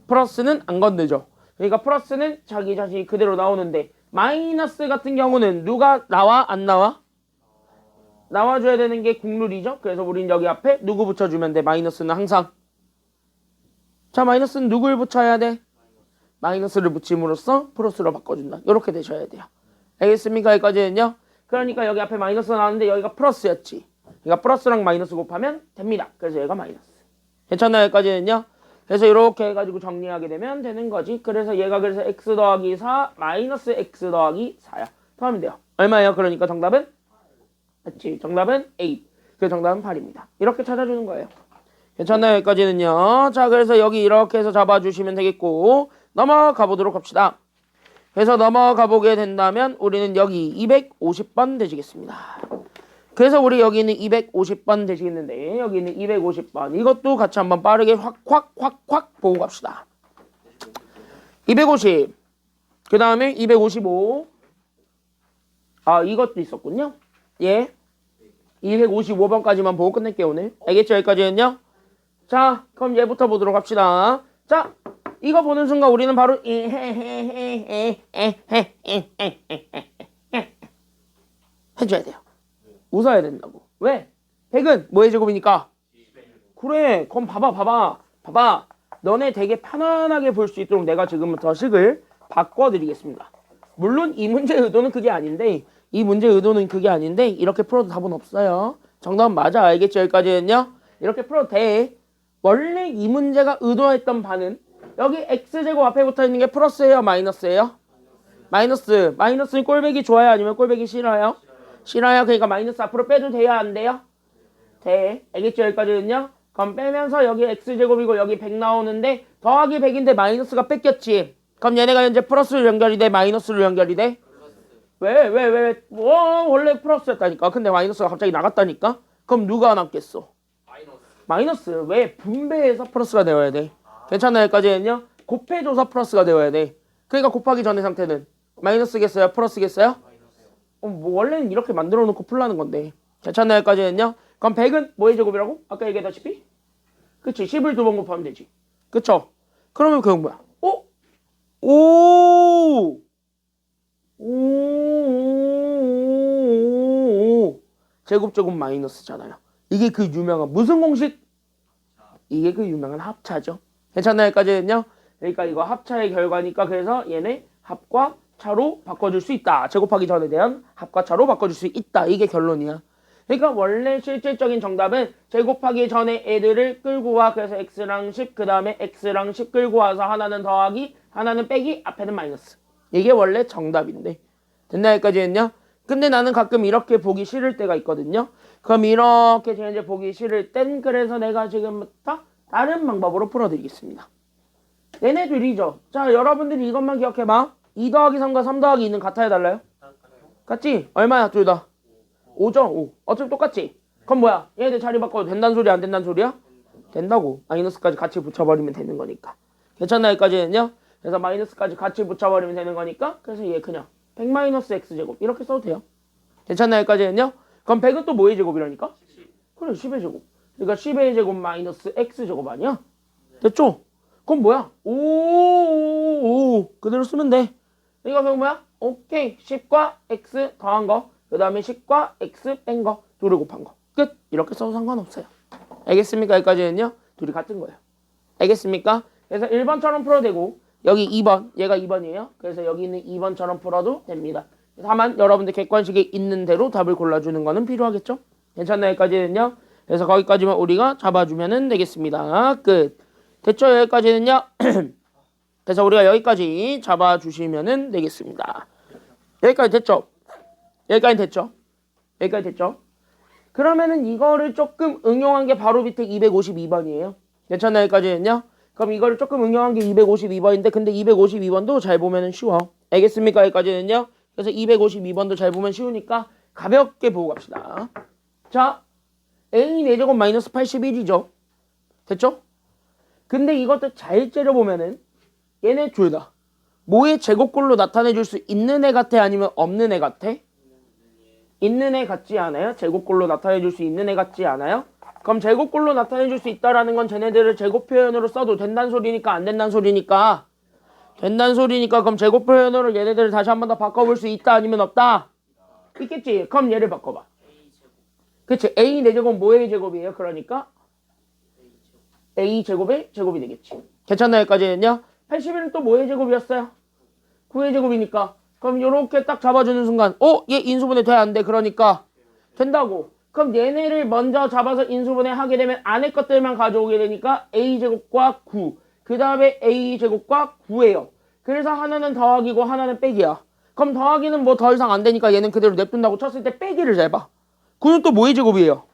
플러스는 안 건드죠. 그러니까 플러스는 자기 자신이 그대로 나오는데 마이너스 같은 경우는 누가 나와? 안 나와? 나와줘야 되는 게 국룰이죠. 그래서 우린 여기 앞에 누구 붙여주면 돼? 마이너스는 항상. 자, 마이너스는 누굴 붙여야 돼? 마이너스를 붙임으로써 플러스로 바꿔준다. 이렇게 되셔야 돼요. 알겠습니까? 여기까지는요. 그러니까 여기 앞에 마이너스가 나왔는데 여기가 플러스였지. 그러니까 플러스랑 마이너스 곱하면 됩니다. 그래서 얘가 마이너스. 괜찮나요? 여기까지는요. 그래서 이렇게 해가지고 정리하게 되면 되는 거지. 그래서 얘가 그래서 x 더하기 4 마이너스 x 더하기 4야. 더하면 돼요. 얼마예요? 그러니까 정답은? 맞지? 정답은 8. 그 정답은 8입니다. 이렇게 찾아주는 거예요. 괜찮나요? 여기까지는요. 자, 그래서 여기 이렇게 해서 잡아주시면 되겠고 넘어가 보도록 합시다. 그래서 넘어가 보게 된다면 우리는 여기 250번 되시겠습니다. 그래서 우리 여기는 250번 되시겠는데 여기는 250번 이것도 같이 한번 빠르게 확 보고 갑시다. 250 그 다음에 255 이것도 있었군요. 예 255번까지만 보고 끝낼게요 오늘. 알겠죠? 여기까지는요. 자 그럼 얘부터 보도록 합시다. 자 이거 보는 순간 우리는 바로 해줘야 돼요. 웃어야 된다고. 왜? 100은 뭐의 제곱이니까? 그래. 그럼 봐봐. 너네 되게 편안하게 볼 수 있도록 내가 지금부터 식을 바꿔드리겠습니다. 물론 이 문제의 의도는 그게 아닌데 이렇게 풀어도 답은 없어요. 정답은 맞아. 알겠죠? 여기까지는요. 이렇게 풀어도 돼. 원래 이 문제가 의도했던 바는 여기 x제곱 앞에 붙어있는 게 플러스예요? 마이너스예요? 마이너스. 마이너스는 꼴배기 좋아요? 아니면 꼴배기 싫어요? 싫어요. 그러니까 마이너스 앞으로 빼도 돼요? 안 돼요? 돼. 알겠죠? 여기까지는요. 그럼 빼면서 여기 x제곱이고 여기 100 나오는데 더하기 100인데 마이너스가 뺏겼지. 그럼 얘네가 현재 플러스로 연결이 돼? 마이너스로 연결이 돼? 왜? 원래 플러스였다니까. 근데 마이너스가 갑자기 나갔다니까? 그럼 누가 남겠어? 마이너스. 왜? 분배해서 플러스가 되어야 돼. 괜찮나요? 여기까지는요? 곱해줘서 플러스가 되어야 돼. 그러니까 곱하기 전의 상태는 마이너스겠어요? 플러스겠어요? 뭐 원래는 이렇게 만들어 놓고 풀라는 건데. 괜찮나요? 여기까지는요? 그럼 100은 뭐의 제곱이라고? 아까 얘기했다시피? 그치? 10을 2번 곱하면 되지. 그쵸? 그러면 그건 뭐야? 오! 제곱 마이너스잖아요. 이게 그 유명한 무슨 공식? 이게 그 유명한 합차죠. 괜찮나요? 여기까지는요? 그러니까 이거 합차의 결과니까 그래서 얘네 합과 차로 바꿔줄 수 있다. 제곱하기 전에 대한 합과 차로 바꿔줄 수 있다. 이게 결론이야. 그러니까 원래 실질적인 정답은 제곱하기 전에 애들을 끌고 와. 그래서 x랑 10, 그 다음에 x랑 10 끌고 와서 하나는 더하기, 하나는 빼기, 앞에는 마이너스. 이게 원래 정답인데. 됐나 여기까지는요? 근데 나는 가끔 이렇게 보기 싫을 때가 있거든요. 그럼 이렇게 이제 보기 싫을 땐 그래서 내가 지금부터 다른 방법으로 풀어드리겠습니다. 얘네들이죠. 자, 여러분들이 이것만 기억해봐. 2 더하기 3과 3 더하기 2는 같아야 달라요? 같지? 얼마야 둘 다? 5죠? 5. 어차피 똑같지? 그럼 뭐야? 얘네들 자리 바꿔도 된다는 소리야 안 된다는 소리야? 된다고. 마이너스까지 같이 붙여버리면 되는 거니까. 괜찮나 여기까지는요? 그래서 마이너스까지 같이 붙여버리면 되는 거니까 그래서 얘 그냥 100 마이너스 x제곱 이렇게 써도 돼요. 괜찮나 여기까지는요? 그럼 100은 또 뭐의 제곱이라니까? 그래 10의 제곱. 그러니까 10의 제곱 마이너스 x제곱 아니야? 됐죠? 그럼 뭐야? 오 그대로 쓰면 돼. 이거 그럼 뭐야? 오케이 10과 x 더한 거 그 다음에 10과 x 뺀 거 둘을 곱한 거 끝. 이렇게 써도 상관없어요. 알겠습니까? 여기까지는요? 둘이 같은 거예요. 알겠습니까? 그래서 1번처럼 풀어도 되고 여기 2번 얘가 2번이에요. 그래서 여기 있는 2번처럼 풀어도 됩니다. 다만 여러분들 객관식에 있는 대로 답을 골라주는 거는 필요하겠죠? 괜찮나요? 여기까지는요? 그래서 거기까지만 우리가 잡아주면 되겠습니다. 끝. 됐죠? 여기까지는요? 그래서 우리가 여기까지 잡아주시면 되겠습니다. 여기까지 됐죠? 여기까지 됐죠? 여기까지 됐죠? 그러면은 이거를 조금 응용한 게 바로 밑에 252번이에요. 괜찮나요? 여기까지는요? 그럼 이거를 조금 응용한 게 252번인데 근데 252번도 잘 보면은 쉬워. 알겠습니까? 여기까지는요? 그래서 252번도 잘 보면 쉬우니까 가볍게 보고 갑시다. 자, a 4제곱 마이너스 81이죠. 됐죠? 근데 이것도 잘 째려보면은 얘네 둘 다 뭐의 제곱꼴로 나타내줄 수 있는 애 같아? 아니면 없는 애 같아? 있는 애 같지 않아요? 제곱꼴로 나타내줄 수 있는 애 같지 않아요? 그럼 제곱꼴로 나타내줄 수 있다라는 건 쟤네들을 제곱 표현으로 써도 된다는 소리니까 안 된다는 소리니까 된다는 소리니까 그럼 제곱 표현으로 얘네들을 다시 한 번 더 바꿔볼 수 있다 아니면 없다? 있겠지? 그럼 얘를 바꿔봐. 그치? a 4제곱 뭐의 제곱이에요? 그러니까 a 제곱의 제곱이 되겠지. 괜찮나요? 여기까지는요? 81은 또 뭐의 제곱이었어요? 9의 제곱이니까 그럼 요렇게 딱 잡아주는 순간 얘 인수분해 돼? 안 돼? 그러니까 된다고. 그럼 얘네를 먼저 잡아서 인수분해 하게 되면 안에 것들만 가져오게 되니까 a제곱과 9 그 다음에 a제곱과 9예요. 그래서 하나는 더하기고 하나는 빼기야. 그럼 더하기는 뭐 더 이상 안 되니까 얘는 그대로 냅둔다고 쳤을 때 빼기를 잘 봐. 9는 또 뭐의 제곱이에요?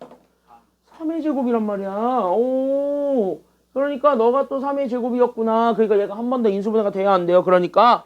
3의 제곱이란 말이야. 오, 그러니까 너가 또 3의 제곱이었구나. 그러니까 얘가 한 번 더 인수분해가 돼야 안 돼요. 그러니까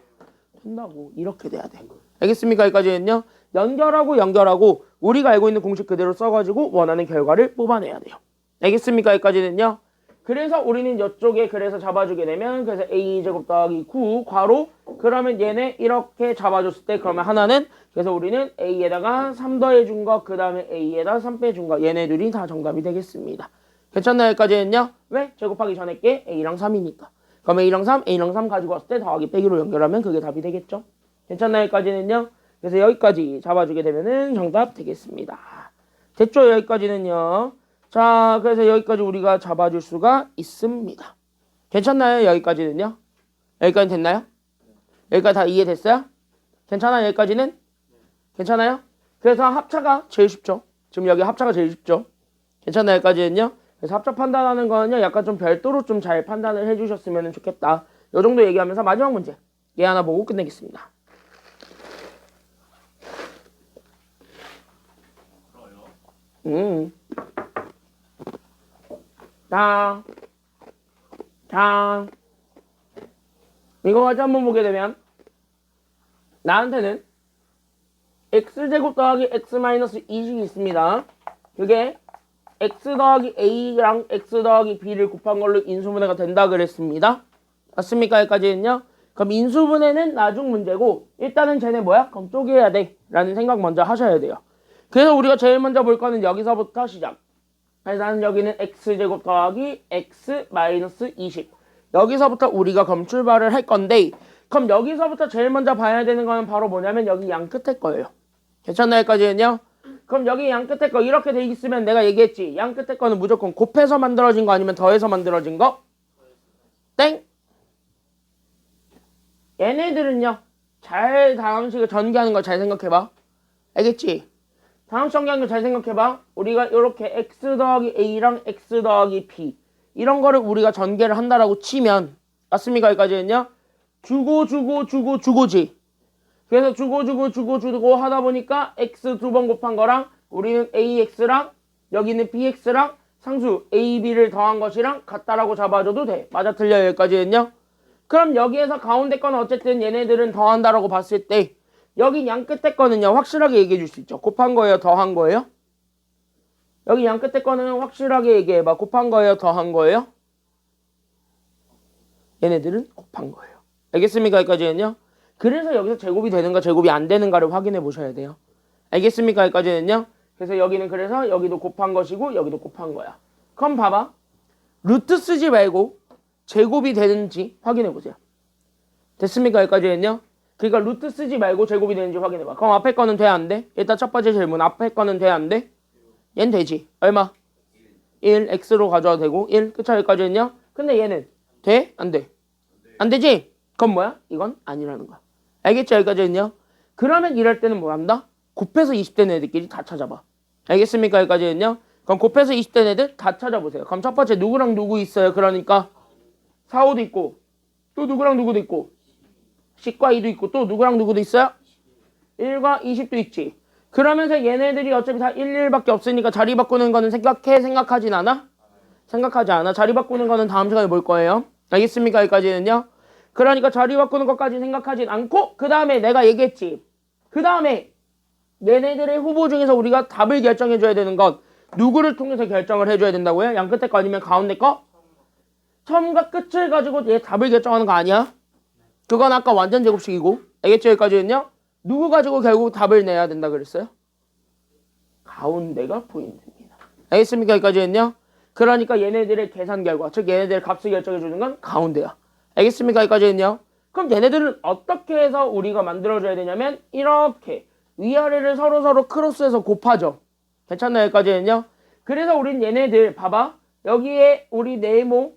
된다고. 이렇게 돼야 돼. 알겠습니까? 여기까지는요. 연결하고 우리가 알고 있는 공식 그대로 써가지고 원하는 결과를 뽑아내야 돼요. 알겠습니까? 여기까지는요. 그래서 우리는 이쪽에 그래서 잡아주게 되면 그래서 a제곱 더하기 9 괄호 그러면 얘네 이렇게 잡아줬을 때 그러면 하나는 그래서 우리는 a에다가 3 더해준 거 그 다음에 a에다 3 빼준 거 얘네 둘이 다 정답이 되겠습니다. 괜찮나요? 여기까지는요. 왜? 제곱하기 전에 게 a랑 3이니까. 그럼 a랑 3 가지고 왔을 때 더하기 빼기로 연결하면 그게 답이 되겠죠. 괜찮나요? 여기까지는요. 그래서 여기까지 잡아주게 되면은 정답 되겠습니다. 됐죠? 여기까지는요. 자, 그래서 여기까지 우리가 잡아줄 수가 있습니다. 괜찮나요? 여기까지는요. 여기까지 됐나요? 여기까지 다 이해됐어요? 괜찮아요? 여기까지는? 괜찮아요? 그래서 합차가 제일 쉽죠. 지금 여기 합차가 제일 쉽죠. 괜찮나요? 여기까지는요. 그래서 합차 판단하는 거는요. 약간 좀 별도로 좀 잘 판단을 해주셨으면 좋겠다. 요 정도 얘기하면서 마지막 문제 얘 하나 보고 끝내겠습니다. 자, 이거 같이 한번 보게 되면 나한테는 x제곱 더하기 x 마이너스 2식이 있습니다. 그게 x 더하기 a랑 x 더하기 b를 곱한 걸로 인수분해가 된다 그랬습니다. 맞습니까? 여기까지는요. 그럼 인수분해는 나중 문제고 일단은 쟤네 뭐야? 그럼 쪼개야 돼 라는 생각 먼저 하셔야 돼요. 그래서 우리가 제일 먼저 볼 거는 여기서부터 시작. 일단 여기는 x제곱 더하기 x 마이너스 20. 여기서부터 우리가 그럼 출발을 할 건데 그럼 여기서부터 제일 먼저 봐야 되는 거는 바로 뭐냐면 여기 양 끝에 거예요. 괜찮나요? 여기까지는요? 그럼 여기 양 끝에 거 이렇게 돼 있으면 내가 얘기했지. 양 끝에 거는 무조건 곱해서 만들어진 거 아니면 더해서 만들어진 거? 땡! 얘네들은요. 잘 다항식을 전개하는 걸 잘 생각해봐. 알겠지? 다항식 전개하는 걸 잘 생각해봐. 우리가 이렇게 x 더하기 a랑 x 더하기 b 이런 거를 우리가 전개를 한다라고 치면 맞습니까? 여기까지는요. 주고지. 그래서 주고 하다 보니까 x 두 번 곱한 거랑 우리는 ax랑 여기는 bx랑 상수 ab를 더한 것이랑 같다라고 잡아줘도 돼. 맞아 틀려 여기까지는요. 그럼 여기에서 가운데 거는 어쨌든 얘네들은 더한다라고 봤을 때 여기 양 끝에 거는요 확실하게 얘기해 줄 수 있죠. 곱한 거예요? 더한 거예요? 여기 양 끝에 거는 확실하게 얘기해봐. 곱한 거예요? 더한 거예요? 얘네들은 곱한 거예요. 알겠습니까? 여기까지는요. 그래서 여기서 제곱이 되는가 제곱이 안 되는가를 확인해 보셔야 돼요. 알겠습니까? 여기까지는요. 그래서 여기는 그래서 여기도 곱한 것이고 여기도 곱한 거야. 그럼 봐봐. 루트 쓰지 말고 제곱이 되는지 확인해 보세요. 됐습니까? 여기까지는요. 그러니까 루트 쓰지 말고 제곱이 되는지 확인해 봐. 그럼 앞에 거는 돼 안 돼? 일단 첫 번째 질문. 앞에 거는 돼 안 돼? 얘는 되지. 얼마? 1 x로 가져와도 되고 1 끝차 여기까지는요. 근데 얘는 돼? 안 돼? 안 되지? 그건 뭐야? 이건 아니라는 거야. 알겠죠? 여기까지는요. 그러면 이럴 때는 뭐 한다? 곱해서 20된 애들끼리 다 찾아봐. 알겠습니까? 여기까지는요. 그럼 곱해서 20된 애들 다 찾아보세요. 그럼 첫 번째 누구랑 누구 있어요? 그러니까 4, 5도 있고 또 누구랑 누구도 있고 10과 2도 있고 또 누구랑 누구도 있어요? 1과 20도 있지. 그러면서 얘네들이 어차피 다 1, 1밖에 없으니까 자리 바꾸는 거는 생각하진 않아? 생각하지 않아. 자리 바꾸는 거는 다음 시간에 볼 거예요. 알겠습니까? 여기까지는요. 그러니까 자리 바꾸는 것까지 생각하진 않고 그 다음에 내가 얘기했지. 그 다음에 얘네들의 후보 중에서 우리가 답을 결정해줘야 되는 건 누구를 통해서 결정을 해줘야 된다고요? 양 끝에 거 아니면 가운데 거? 처음과 끝을 가지고 얘 답을 결정하는 거 아니야? 그건 아까 완전 제곱식이고 알겠죠? 여기까지는요. 누구 가지고 결국 답을 내야 된다 그랬어요? 가운데가 포인트입니다. 알겠습니까? 여기까지는요. 그러니까 얘네들의 계산 결과 즉 얘네들의 값을 결정해주는 건 가운데야. 알겠습니까? 여기까지는요. 그럼 얘네들은 어떻게 해서 우리가 만들어줘야 되냐면 이렇게 위아래를 서로 크로스해서 곱하죠. 괜찮나요? 여기까지는요. 그래서 우린 얘네들 봐봐. 여기에 우리 네모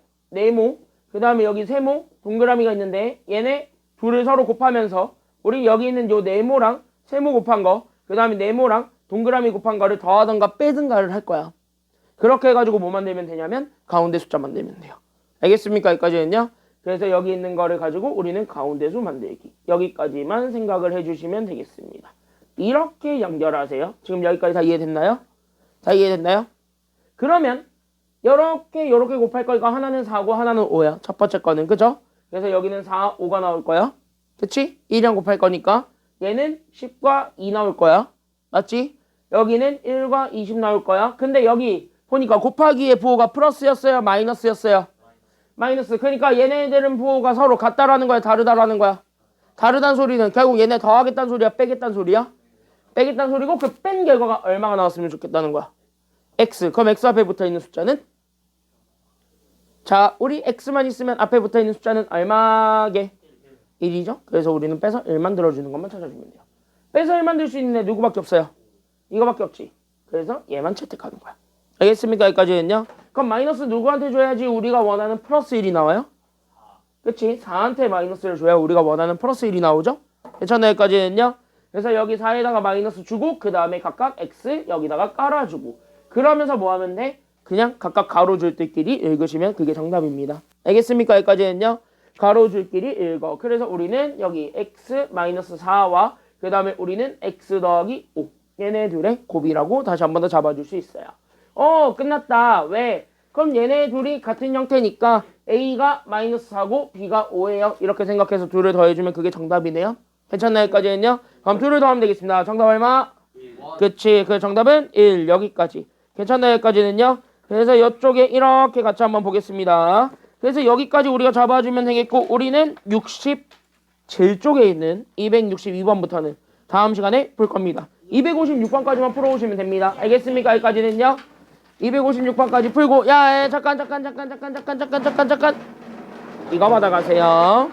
그 다음에 여기 세모 동그라미가 있는데 얘네 둘을 서로 곱하면서 우리 여기 있는 요 네모랑 세모 곱한 거 그 다음에 네모랑 동그라미 곱한 거를 더하던가 빼든가를 할 거야. 그렇게 해가지고 뭐 만들면 되냐면 가운데 숫자 만들면 돼요. 알겠습니까? 여기까지는요. 그래서 여기 있는 거를 가지고 우리는 가운데수 만들기. 여기까지만 생각을 해주시면 되겠습니다. 이렇게 연결하세요. 지금 여기까지 다 이해됐나요? 다 이해됐나요? 그러면 요렇게 곱할 거니까 하나는 4고 하나는 5야. 첫 번째 거는 그죠? 그래서 여기는 4, 5가 나올 거야. 그치? 1이랑 곱할 거니까 얘는 10과 2 나올 거야. 맞지? 여기는 1과 20 나올 거야. 근데 여기 보니까 곱하기의 부호가 플러스였어요? 마이너스였어요? 마이너스. 그러니까 얘네들은 부호가 서로 같다라는 거야? 다르다라는 거야? 다르다는 소리는 결국 얘네 더하겠다는 소리야? 빼겠다는 소리야? 빼겠다는 소리고 그 뺀 결과가 얼마가 나왔으면 좋겠다는 거야? x. 그럼 x 앞에 붙어있는 숫자는? 자, 우리 x만 있으면 앞에 붙어있는 숫자는 얼마게? 1이죠? 그래서 우리는 빼서 1만 들어주는 것만 찾아주면 돼요. 빼서 1만 들 수 있는 애 누구밖에 없어요? 이거밖에 없지. 그래서 얘만 채택하는 거야. 알겠습니까? 여기까지는요. 그럼 마이너스 누구한테 줘야지 우리가 원하는 플러스 1이 나와요? 그치? 4한테 마이너스를 줘야 우리가 원하는 플러스 1이 나오죠? 괜찮아요? 여기까지는요. 그래서 여기 4에다가 마이너스 주고 그 다음에 각각 x 여기다가 깔아주고 그러면서 뭐 하면 돼? 그냥 각각 가로줄들끼리 읽으시면 그게 정답입니다. 알겠습니까? 여기까지는요. 가로줄끼리 읽어. 그래서 우리는 여기 x-4와 그 다음에 우리는 x 더하기 5 얘네 둘의 곱이라고 다시 한 번 더 잡아줄 수 있어요. 끝났다. 왜? 그럼 얘네 둘이 같은 형태니까 A가 마이너스 4고 B가 5예요. 이렇게 생각해서 둘을 더해주면 그게 정답이네요. 괜찮나요? 여기까지는요? 그럼 둘을 더하면 되겠습니다. 정답 얼마? 그치. 그 정답은 1. 여기까지. 괜찮나요? 여기까지는요? 그래서 이쪽에 이렇게 같이 한번 보겠습니다. 그래서 여기까지 우리가 잡아주면 되겠고 우리는 67쪽에 있는 262번부터는 다음 시간에 볼 겁니다. 256번까지만 풀어오시면 됩니다. 알겠습니까? 여기까지는요? 256번까지 풀고 잠깐 이거 받아가세요.